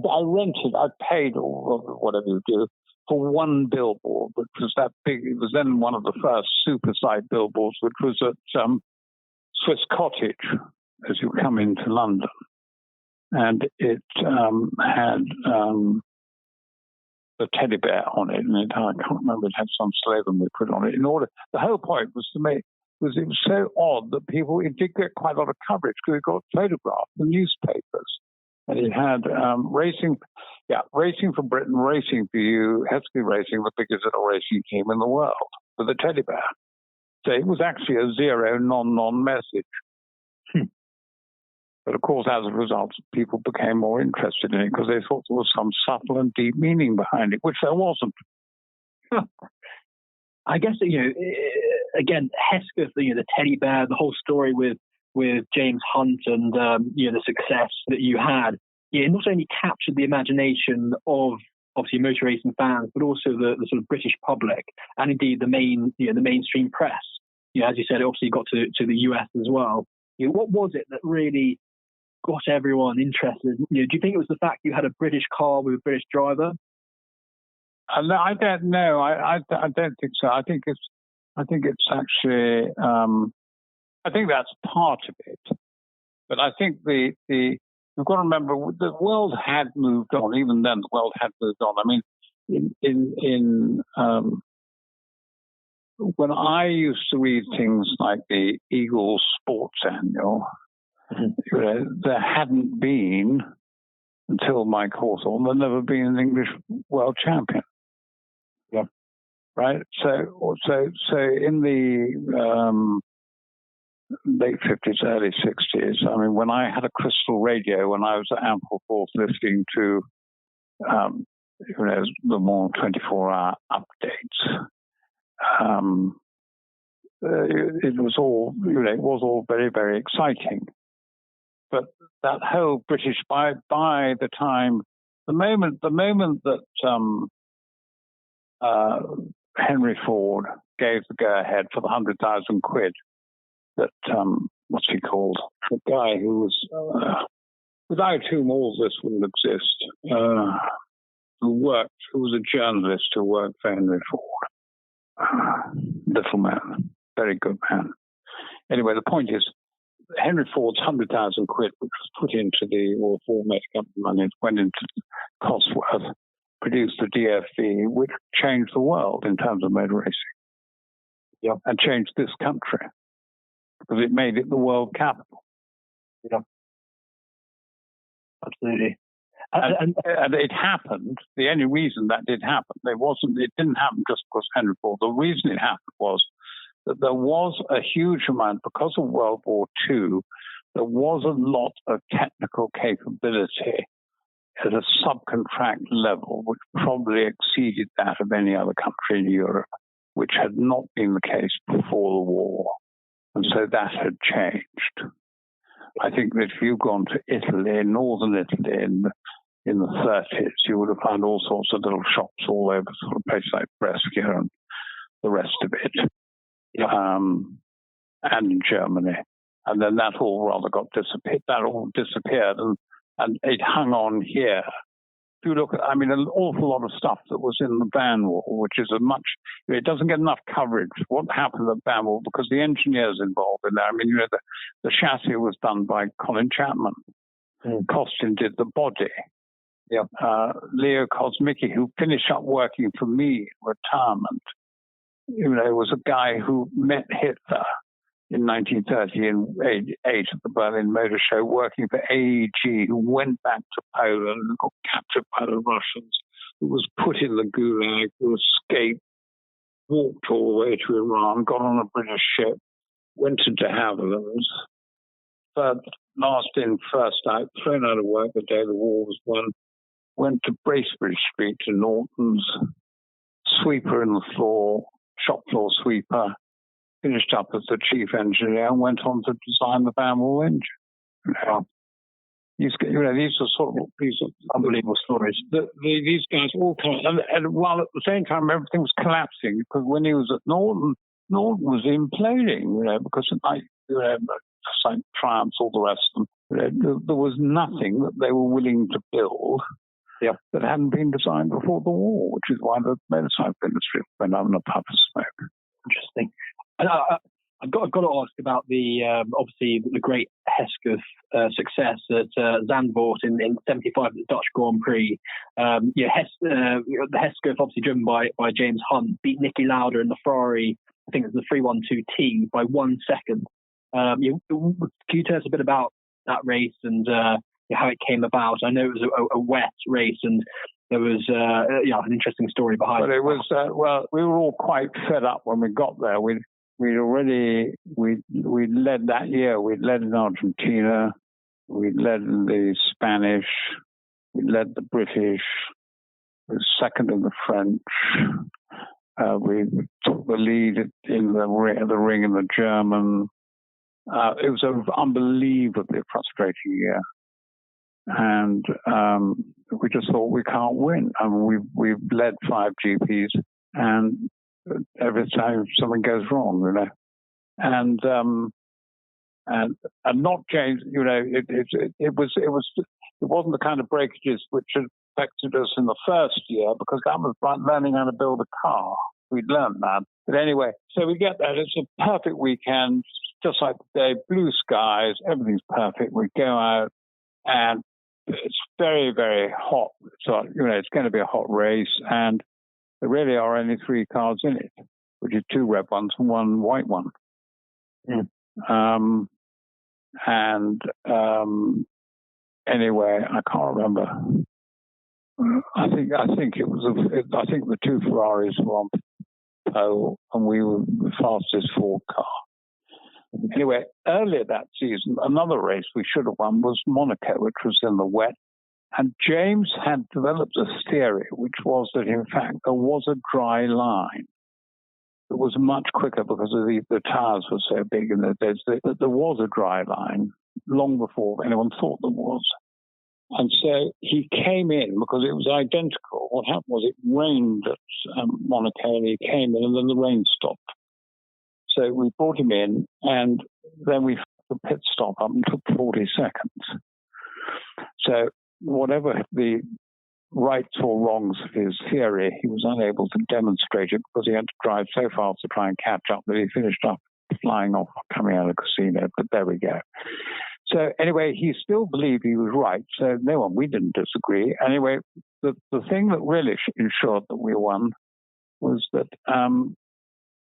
paid all whatever you do for one billboard, which was that big. It was then one of the first super-side billboards, which was at Swiss Cottage as you come into London. And it had the teddy bear on it, and I can't remember, it had some slogan we put on it. The whole point was it was so odd that it did get quite a lot of coverage because it got photographed in newspapers. And it had racing for Britain, racing for you, Hesketh Racing, the biggest little racing team in the world, with a teddy bear. So it was actually a zero non message. But of course, as a result, people became more interested in it because they thought there was some subtle and deep meaning behind it, which there wasn't. I guess, again, Hesketh, the teddy bear, the whole story with James Hunt and, the success that you had, it not only captured the imagination of obviously motor racing fans, but also the sort of British public and indeed the mainstream press. As you said, it obviously got to the US as well. What was it that really got everyone interested? Do you think it was the fact you had a British car with a British driver? I don't know. I don't think so. I think it's actually. I think that's part of it, but I think you've got to remember the world had moved on. Even then, the world had moved on. I mean, when I used to read things like the Eagles Sports Annual, there hadn't been, until Mike Hawthorne, there'd never been an English world champion. Yeah. Right. So in the late 50s, early 60s, I mean, when I had a crystal radio, when I was at Ampleforth listening to, the more 24-hour updates, it was all very, very exciting. But that whole British, by the time, the moment that Henry Ford gave the go-ahead for the 100,000 quid that, what's he called? The guy who was, without whom all this wouldn't exist, who was a journalist who worked for Henry Ford. Little man, very good man. Anyway, the point is, Henry Ford's 100,000 quid, which was put into the Ford Motor Company money, went into Cosworth, produced the DFV, which changed the world in terms of motor racing. Yep. And changed this country because it made it the world capital. Yep. Absolutely. And it happened. The only reason that did happen, it didn't happen just because Henry Ford. The reason it happened was that there was a huge amount, because of World War II, there was a lot of technical capability at a subcontract level, which probably exceeded that of any other country in Europe, which had not been the case before the war. And so that had changed. I think that if you've gone to Italy, northern Italy, in the 30s, you would have found all sorts of little shops all over, sort of places like Brescia and the rest of it, and in Germany. And then that all rather got disappeared. That all disappeared, and it hung on here. If you look at, an awful lot of stuff that was in the Banwall, which is it doesn't get enough coverage. What happened at Banwall, because the engineers involved in there, the chassis was done by Colin Chapman. Costin did the body. Yep. Leo Kosmicki, who finished up working for me in retirement, was a guy who met Hitler in 1938 at the Berlin Motor Show, working for AEG, who went back to Poland and got captured by the Russians, who was put in the Gulag, who escaped, walked all the way to Iran, got on a British ship, went to de Havilland's, last in, first out, thrown out of work the day the war was won, went to Bracebridge Street to Norton's, sweeper in the floor, shop floor sweeper, finished up as the chief engineer and went on to design the Banwall engine. These are unbelievable stories. These guys all come, and while at the same time everything was collapsing, because when he was at Norton was imploding, because like Triumphs, all the rest of them, there was nothing that they were willing to build that hadn't been designed before the war, which is why the motorcycle industry went up in a puff of smoke. Interesting. And I've got to ask about the obviously the great Hesketh success at Zandvoort in '75 at the Dutch Grand Prix. The Hesketh, obviously driven by James Hunt, beat Niki Lauda in the Ferrari. I think it was the 312T by 1 second. Can you tell us a bit about that race and how it came about? I know it was a wet race, and there was an interesting story behind it. But it was we were all quite fed up when we got there. We'd led that year. We'd led in Argentina. We led the Spanish, we led the British, we were second in the French. We took the lead in the ring in the German. It was an unbelievably frustrating year. And we just thought we can't win. And we've led 5 GPs, and every time something goes wrong, you know. And not James, you know, it wasn't the kind of breakages which had affected us in the first year, because that was like learning how to build a car. We'd learned that. But anyway, so we get that. It's a perfect weekend, just like the day, blue skies, everything's perfect. We go out, and it's very, very hot. So, you know, it's going to be a hot race, and there really are only 3 cars in it, which is 2 red ones and 1 white one. Mm. Anyway, I can't remember. I think it was. I think the 2 Ferraris were on pole, and we were the fastest Ford car. Anyway, earlier that season, another race we should have won was Monaco, which was in the wet. And James had developed a theory, which was that, in fact, there was a dry line. It was much quicker because of the tires were so big in those days, that there was a dry line long before anyone thought there was. And so he came in because it was identical. What happened was it rained at Monaco, and he came in, and then the rain stopped. So we brought him in, and then we the pit stop up and took 40 seconds. So whatever the rights or wrongs of his theory, he was unable to demonstrate it because he had to drive so fast to try and catch up that he finished up flying off, coming out of the casino. But there we go. So anyway, he still believed he was right. So we didn't disagree. Anyway, the thing that really ensured that we won was that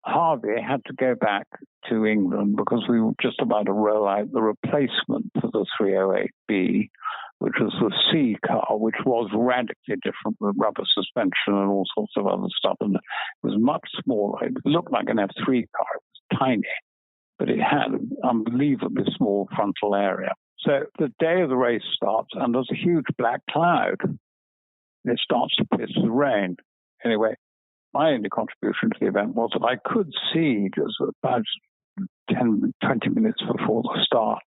Harvey had to go back to England because we were just about to roll out the replacement for the 308B, which was the C car, which was radically different with rubber suspension and all sorts of other stuff. And it was much smaller. It looked like an F3 car. It was tiny, but it had an unbelievably small frontal area. So the day of the race starts, and there's a huge black cloud. It starts to piss with rain. Anyway, my only contribution to the event was that I could see just about 10, 20 minutes before the start,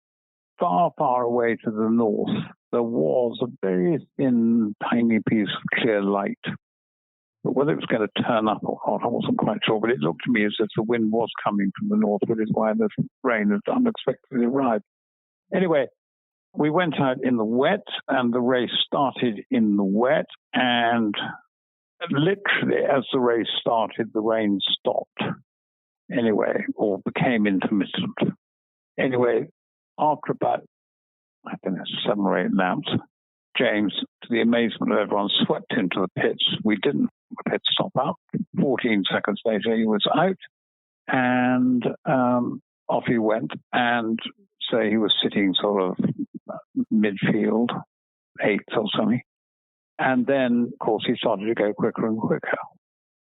far, far away to the north, there was a very thin, tiny piece of clear light. But whether it was going to turn up or not, I wasn't quite sure. But it looked to me as if the wind was coming from the north, which is why the rain had unexpectedly arrived. Anyway, we went out in the wet, and the race started in the wet, and literally as the race started, the rain stopped. Anyway, or became intermittent. Anyway, after about, 7 or 8 laps, James, to the amazement of everyone, swept into the pits. We didn't pit stop up. 14 seconds later, he was out, and off he went. And so he was sitting sort of midfield, 8th or something. And then, of course, he started to go quicker and quicker.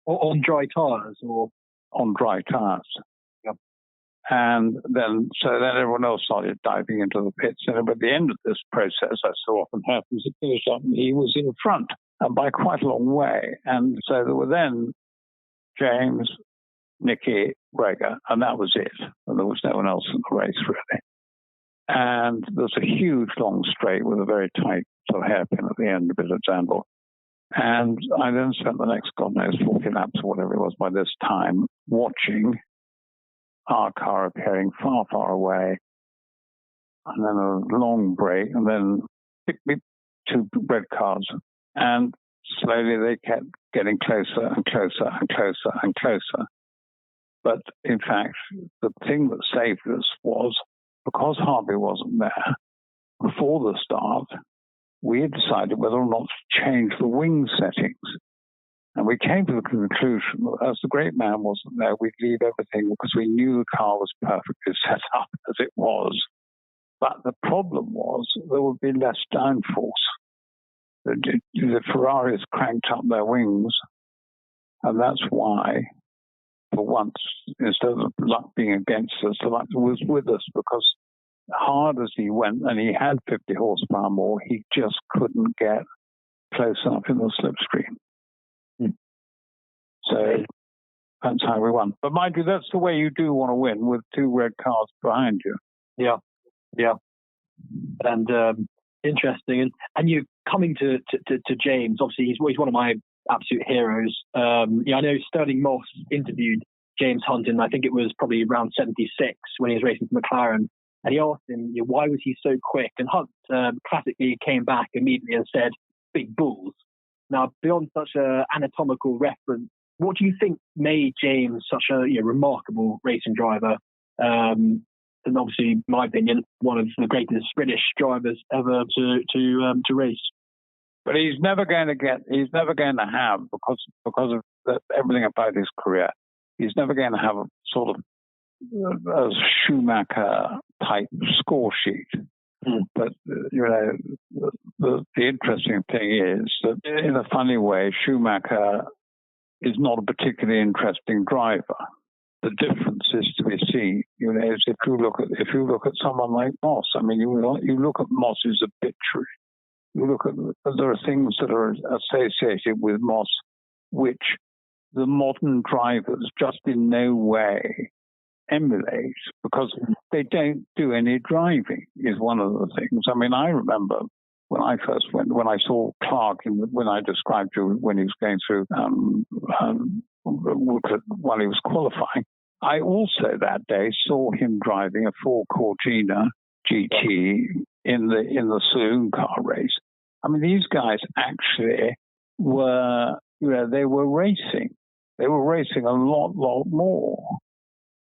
On dry tires, or? On dry tires. Yep. And then everyone else started diving into the pits. And at the end of this process, as so often happens, it finished up and he was in front, and by quite a long way. And so there were then James, Nicky, Gregor, and that was it. And there was no one else in the race, really. And there's a huge long straight with a very tight sort of hairpin at the end, a bit of Zandvoort. And I then spent the next, God knows, 40 laps or whatever it was by this time, watching our car appearing far, far away, and then a long break, and then beep, 2 red cars. And slowly they kept getting closer and closer and closer and closer. But in fact, the thing that saved us was, because Harvey wasn't there, before the start, we had decided whether or not to change the wing settings. And we came to the conclusion that as the great man wasn't there, we'd leave everything because we knew the car was perfectly set up as it was. But the problem was there would be less downforce. The Ferraris cranked up their wings, and that's why, for once, instead of luck being against us, the luck was with us, because hard as he went, and he had 50 horsepower more, he just couldn't get close enough in the slipstream. So that's how we won. But mind you, that's the way you do want to win, with two red cars behind you. Yeah. And interesting. And you coming to James, obviously he's one of my absolute heroes. I know Sterling Moss interviewed James Hunt in, I think it was probably around 76 when he was racing for McLaren. And he asked him, why was he so quick? And Hunt classically came back immediately and said, big bulls. Now, beyond such an anatomical reference, what do you think made James such a remarkable racing driver? And obviously, in my opinion, one of the greatest British drivers ever to race. But he's never going to have, because of everything about his career, he's never going to have a sort of a Schumacher type score sheet. But the interesting thing is that, in a funny way, Schumacher is not a particularly interesting driver. The difference is to be seen. Is if you look at someone like Moss. I mean, you look at Moss's obituary. You look at, there are things that are associated with Moss which the modern drivers just in no way emulate, because they don't do any driving, is one of the things. I mean, I remember when I first when I saw Clark, when I described you when he was going through while he was qualifying, I also that day saw him driving a Ford Cortina GT in the saloon car race. I mean, these guys actually were, they were racing. They were racing a lot more.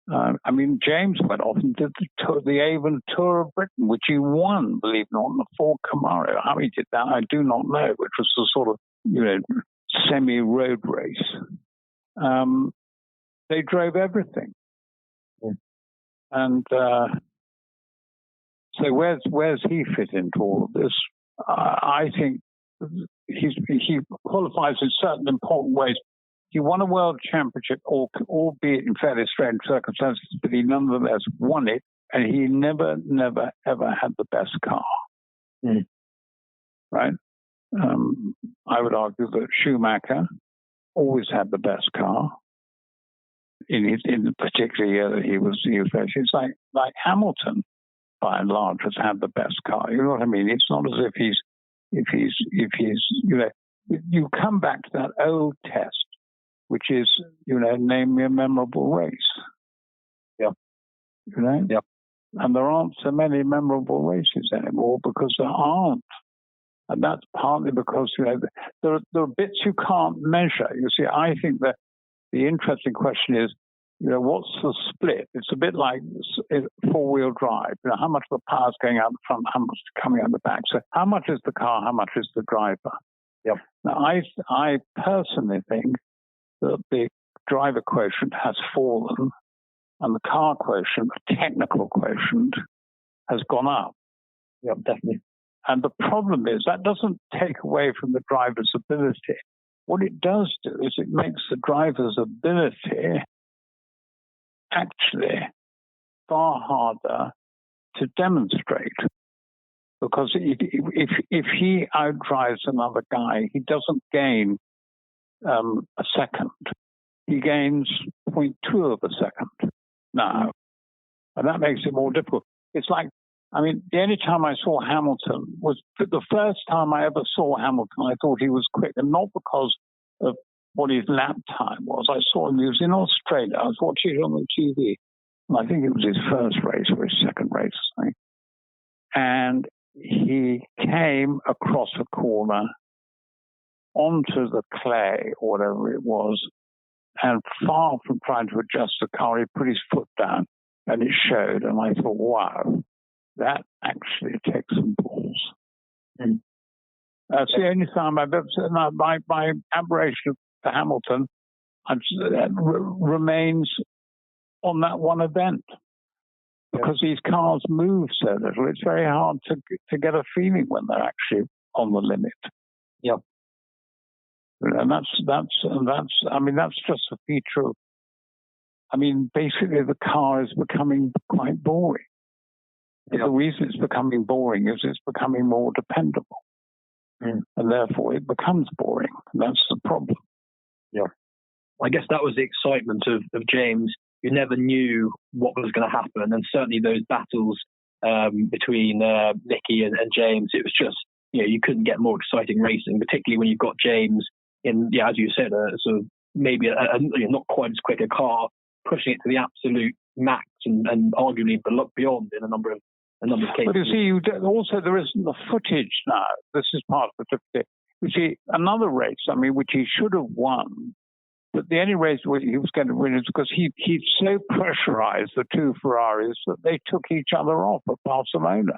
I mean, James went off and did the Avon Tour of Britain, which he won, believe it or not, in the Ford Camaro. How he did that, I do not know, which was the sort of, semi-road race. They drove everything. Yeah. And so where's he fit into all of this? I think he qualifies in certain important ways. He won a world championship, albeit in fairly strange circumstances, but he nonetheless won it, and he never, ever had the best car. Right? I would argue that Schumacher always had the best car in the particular year that he was racing. It's like Hamilton, by and large, has had the best car. You know what I mean? It's not as if he's you come back to that old test, which is, name me a memorable race. Yeah. Yeah. And there aren't so many memorable races anymore because there aren't. And that's partly because, there are bits you can't measure. You see, I think that the interesting question is, what's the split? It's a bit like four-wheel drive. How much of the power is going out the front, how much is coming out the back? So how much is the car, how much is the driver? Yep. Now, I personally think that the driver quotient has fallen and the car quotient, the technical quotient, has gone up. Yep, definitely. And the problem is that doesn't take away from the driver's ability. What it does do is it makes the driver's ability actually far harder to demonstrate. Because if he outdrives another guy, he doesn't gain a second. He gains 0.2 of a second now. And that makes it more difficult. It's like, the only time I saw Hamilton was the first time I ever saw Hamilton, I thought he was quick, and not because of what his lap time was. I saw him, he was in Australia. I was watching it on the TV. And I think it was his first race or his second race, I think. And he came across a corner onto the clay or whatever it was, and far from trying to adjust the car, he put his foot down, and it showed. And I thought, wow, that actually takes some balls. That's the only time I've ever said my admiration for Hamilton remains on that one event. Because these cars move so little, it's very hard to get a feeling when they're actually on the limit. Yep. And that's just a feature of. Basically, the car is becoming quite boring. But the reason it's becoming boring is it's becoming more dependable. And therefore it becomes boring. That's the problem. Yeah. I guess that was the excitement of James. You never knew what was going to happen. And certainly those battles between Nicky and James, it was just, you couldn't get more exciting racing, particularly when you've got James in, as you said, a sort of maybe not quite as quick a car, pushing it to the absolute max and arguably beyond in a number of cases. But you see, also there isn't the footage now. This is part of the difficulty. You see, another race, which he should have won, but the only race he was going to win is because he so pressurized the two Ferraris that they took each other off at Barcelona.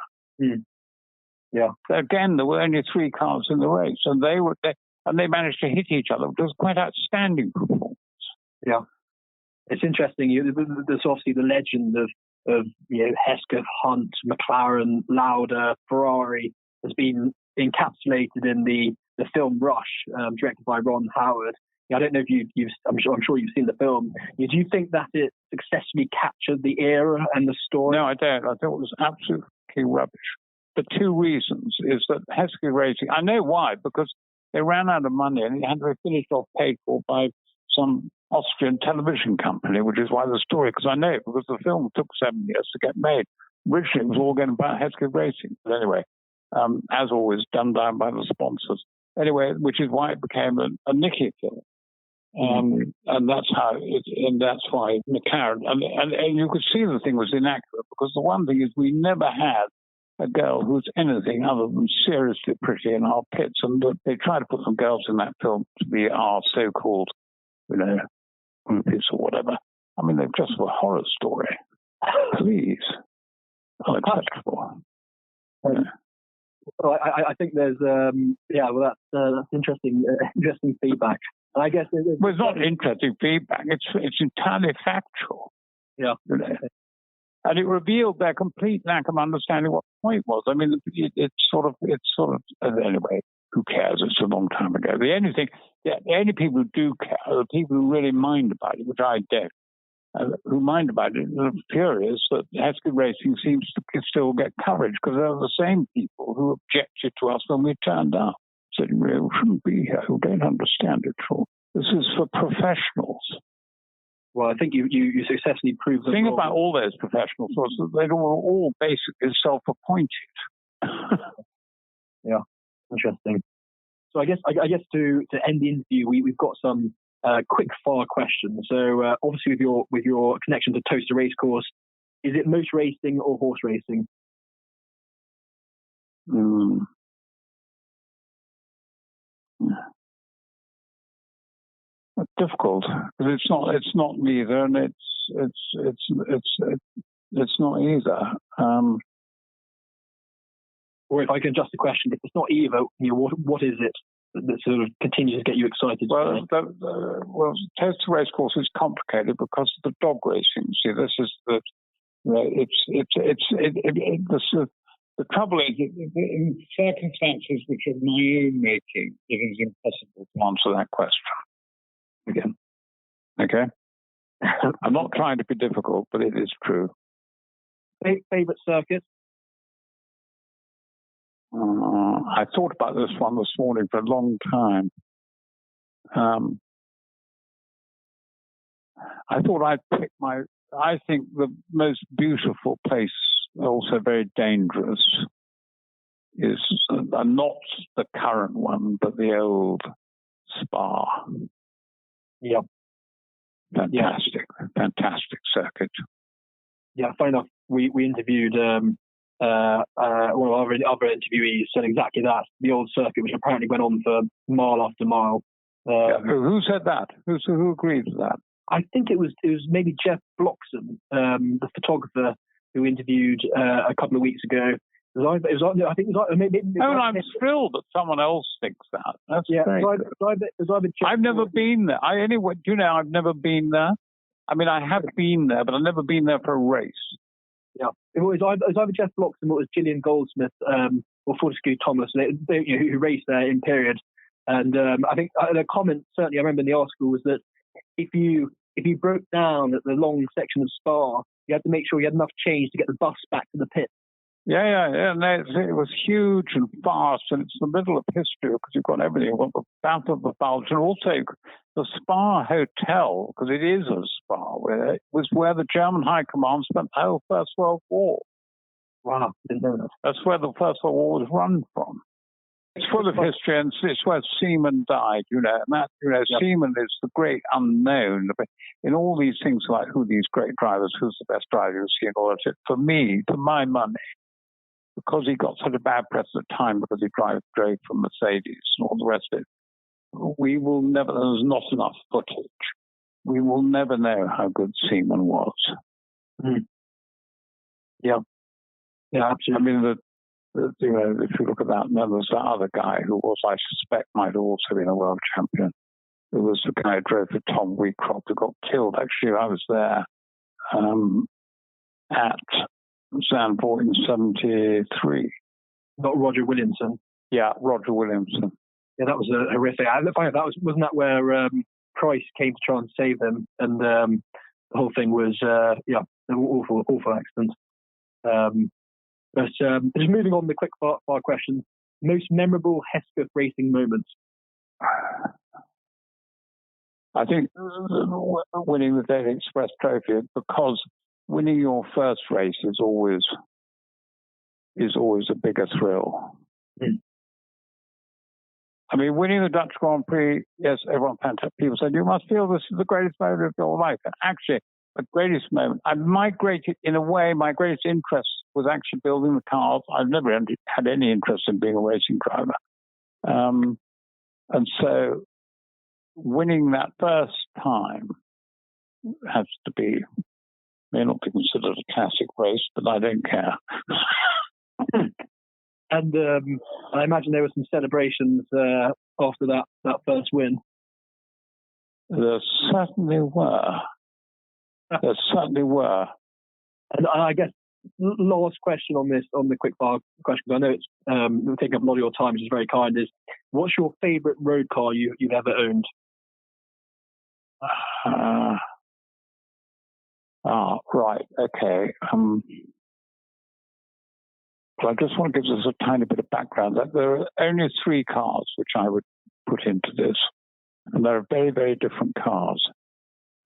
Yeah. Again, there were only three cars in the race, and they managed to hit each other. It was quite outstanding performance. Yeah, it's interesting. There's obviously the legend of Hesketh, Hunt, McLaren, Lauda, Ferrari has been encapsulated in the film Rush, directed by Ron Howard. I don't know if I'm sure you've seen the film. Do you think that it successfully captured the era and the story? No, I don't. I thought it was absolutely rubbish. For two reasons is that Hesketh Racing, I know why, because they ran out of money and it had to be finished off paid for by some Austrian television company, which is why the story, because I know it, because the film took 7 years to get made. Originally, it was all going about Hesketh Racing. But anyway, as always, done down by the sponsors. Anyway, which is why it became a Nicky film. And that's how and that's why McLaren, and you could see the thing was inaccurate, because the one thing is we never had a girl who's anything other than seriously pretty in our pits, and they try to put some girls in that film to be our so-called, groupies or whatever. They're just a horror story. Please, unacceptable. Well, I think there's that's interesting feedback. And I guess it's not interesting feedback. It's entirely factual. Yeah. And it revealed their complete lack of understanding what the point was. It's sort of anyway. Who cares? It's a long time ago. The only people who do care are the people who really mind about it, which I don't. Who mind about it are furious that Hesketh Racing seems to still get coverage, because they're the same people who objected to us when we turned up. Said, we shouldn't be here. We don't understand it at all. This is for professionals. Well, I think you successfully proved the thing about all those professionals was that they were all basically self-appointed. Yeah, interesting. So I guess to end the interview, we've got some quick fire questions. So obviously with your connection to Toaster Racecourse, is it motor racing or horse racing? It's difficult because it's not neither, and it's not either. Or if I can adjust the question, if it's not either, what is it that sort of continues to get you excited? Well, Toaster Racecourse is complicated because of the dog racing. See, this is the trouble is, in circumstances which are my own making, it is impossible to answer that question. Again. Okay? I'm not trying to be difficult, but it is true. Favorite circuit? I thought about this one this morning for a long time. I thought I'd pick I think the most beautiful place, also very dangerous, is not the current one, but the old Spa. Yeah. Fantastic circuit. Yeah, funny enough, we interviewed one of our other interviewees said exactly that. The old circuit, which apparently went on for mile after mile. Who said that? Who agreed with that? I think it was maybe Jeff Bloxham, the photographer who interviewed a couple of weeks ago. I'm thrilled that someone else thinks that. That's great. I've never been there. I've never been there. I have been there, but I've never been there for a race. Yeah, it was either Jeff Bloxham or it was Gillian Goldsmith or Fortescue Thomas, who raced there in period. And I think the comment, certainly I remember in the article, was that if you broke down at the long section of Spa, you had to make sure you had enough change to get the bus back to the pit. Yeah. No, it was huge and fast, and it's the middle of history because you've got everything. You've got the Battle of the Bulge, and also the Spa Hotel, because it is a spa, it was where the German High Command spent the whole First World War. Wow, didn't know that. That's where the First World War was run from. It's full of history, and it's where Seaman died, and that, yep. Seaman is the great unknown. In all these things like who these great drivers, who's the best driver you've seen, all that, for me, for my money, because he got such a bad press at the time because he drove from Mercedes and all the rest of it, we will never, there's not enough footage. We will never know how good Seaman was. Mm. Yeah, absolutely. I mean, if you look at that, and then there's that other guy who was, I suspect, might have also been a world champion. It was the guy who drove for Tom Wheatcroft who got killed. Actually, I was there at Zandvoort in 1973. Not Roger Williamson. Yeah, Roger Williamson. Yeah, that was horrific. Wasn't that where Price came to try and save them, and the whole thing was an awful accident. But just moving on to the quick fire questions. Most memorable Hesketh racing moments? I think winning the Daily Express Trophy, because winning your first race is always a bigger thrill. Mm. I mean, winning the Dutch Grand Prix, yes, everyone fantastic. People said, you must feel this is the greatest moment of your life. And actually, the greatest moment, my greatest interest was actually building the cars. I've never had any interest in being a racing driver. And so winning that first time has to be, may not be considered a classic race, but I don't care. And I imagine there were some celebrations after that first win. There certainly were. And I guess last question on the quick fire question, because I know it's taking up a lot of your time, which is very kind, is what's your favourite road car you've ever owned? Right, okay. So I just want to give us a tiny bit of background. There are only 3 cars which I would put into this, and they're very, very different cars.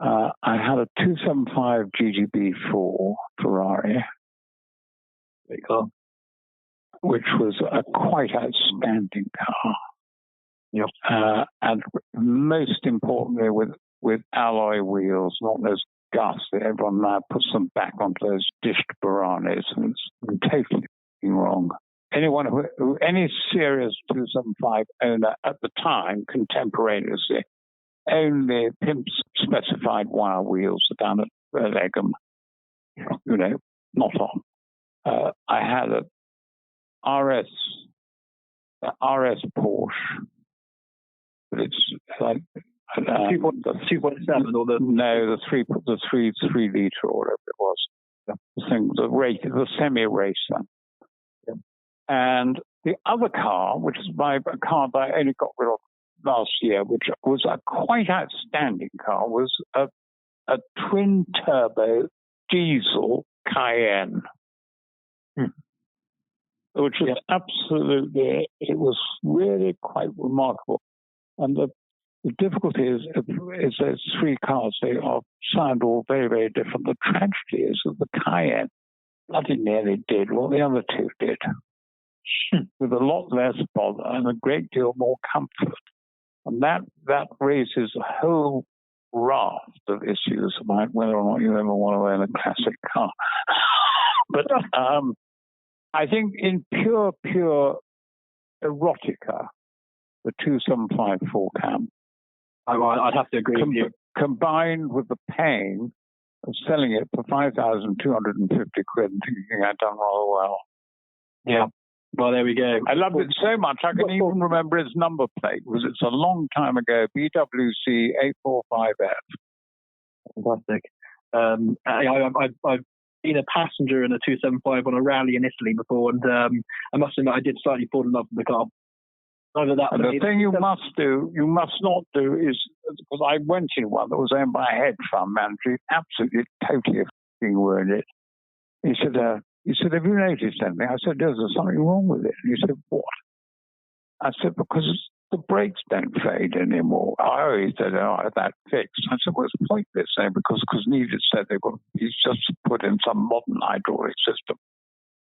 I had a 275 GGB4 Ferrari, which was a quite outstanding car. Yep. And most importantly, with alloy wheels, not those Gus that everyone now puts them back onto those dished Baranis, and it's totally wrong. Any serious 275 owner at the time, contemporaneously, only Pimp's specified wire wheels down at Legham, not on. I had a RS Porsche, but it's like 2.7 or the 3 litre or whatever it was. The thing, the semi racer. Yeah. And the other car, which is a car that I only got rid of last year, which was a quite outstanding car, was a twin turbo diesel Cayenne. Which was absolutely, it was really quite remarkable. And the difficulty is those 3 cars, they sound all very, very different. The tragedy is that the Cayenne bloody nearly did what the other 2 did, with a lot less bother and a great deal more comfort. And that raises a whole raft of issues about whether or not you ever want to own a classic car. But I think in pure erotica, the 275 cam, I'd have to agree with you. Combined with the pain of selling it for 5,250 quid and thinking I'd done rather well. Yeah. Well, there we go. I loved it so much I can even remember its number plate, because it's a long time ago, BWC 845F. Fantastic. I've been a passenger in a 275 on a rally in Italy before, and I must admit I did slightly fall in love with the car. The thing you must not do is, because I went in one that was owned by a hedge fund manager, absolutely, totally f***ing ruined it. He said, He said, have you noticed anything? I said, there's something wrong with it. And he said, what? I said, because the brakes don't fade anymore. I always said, oh, that fixed. I said, well, it's pointless saying because Needed said he's just put in some modern hydraulic system,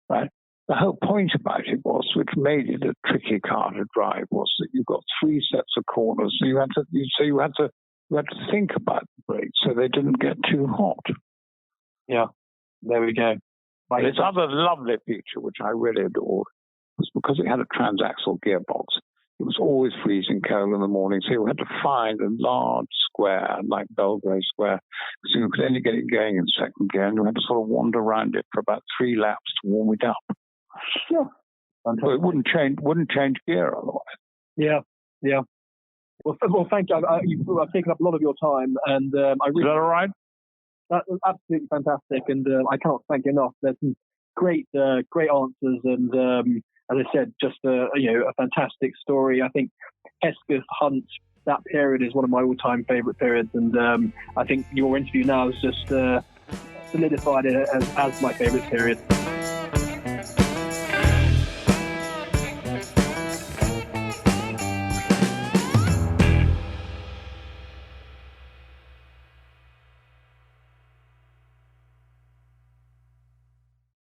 right? The whole point about it was, which made it a tricky car to drive, was that you've got 3 sets of corners. So you had to think about the brakes so they didn't get too hot. Yeah, there we go. But its other lovely feature, which I really adored, was because it had a transaxle gearbox. It was always freezing cold in the morning, so you had to find a large square, like Belgrave Square, because you could only get it going in second gear, and you had to sort of wander around it for about 3 laps to warm it up. Yeah. But it wouldn't change gear otherwise. Yeah. Well, thank you. I've taken up a lot of your time, and Is that all right? That was absolutely fantastic, and I can't thank you enough. There's some great answers, and as I said, just a fantastic story. I think Hesketh Hunt, that period is one of my all-time favourite periods, and I think your interview now has just solidified it as my favourite period.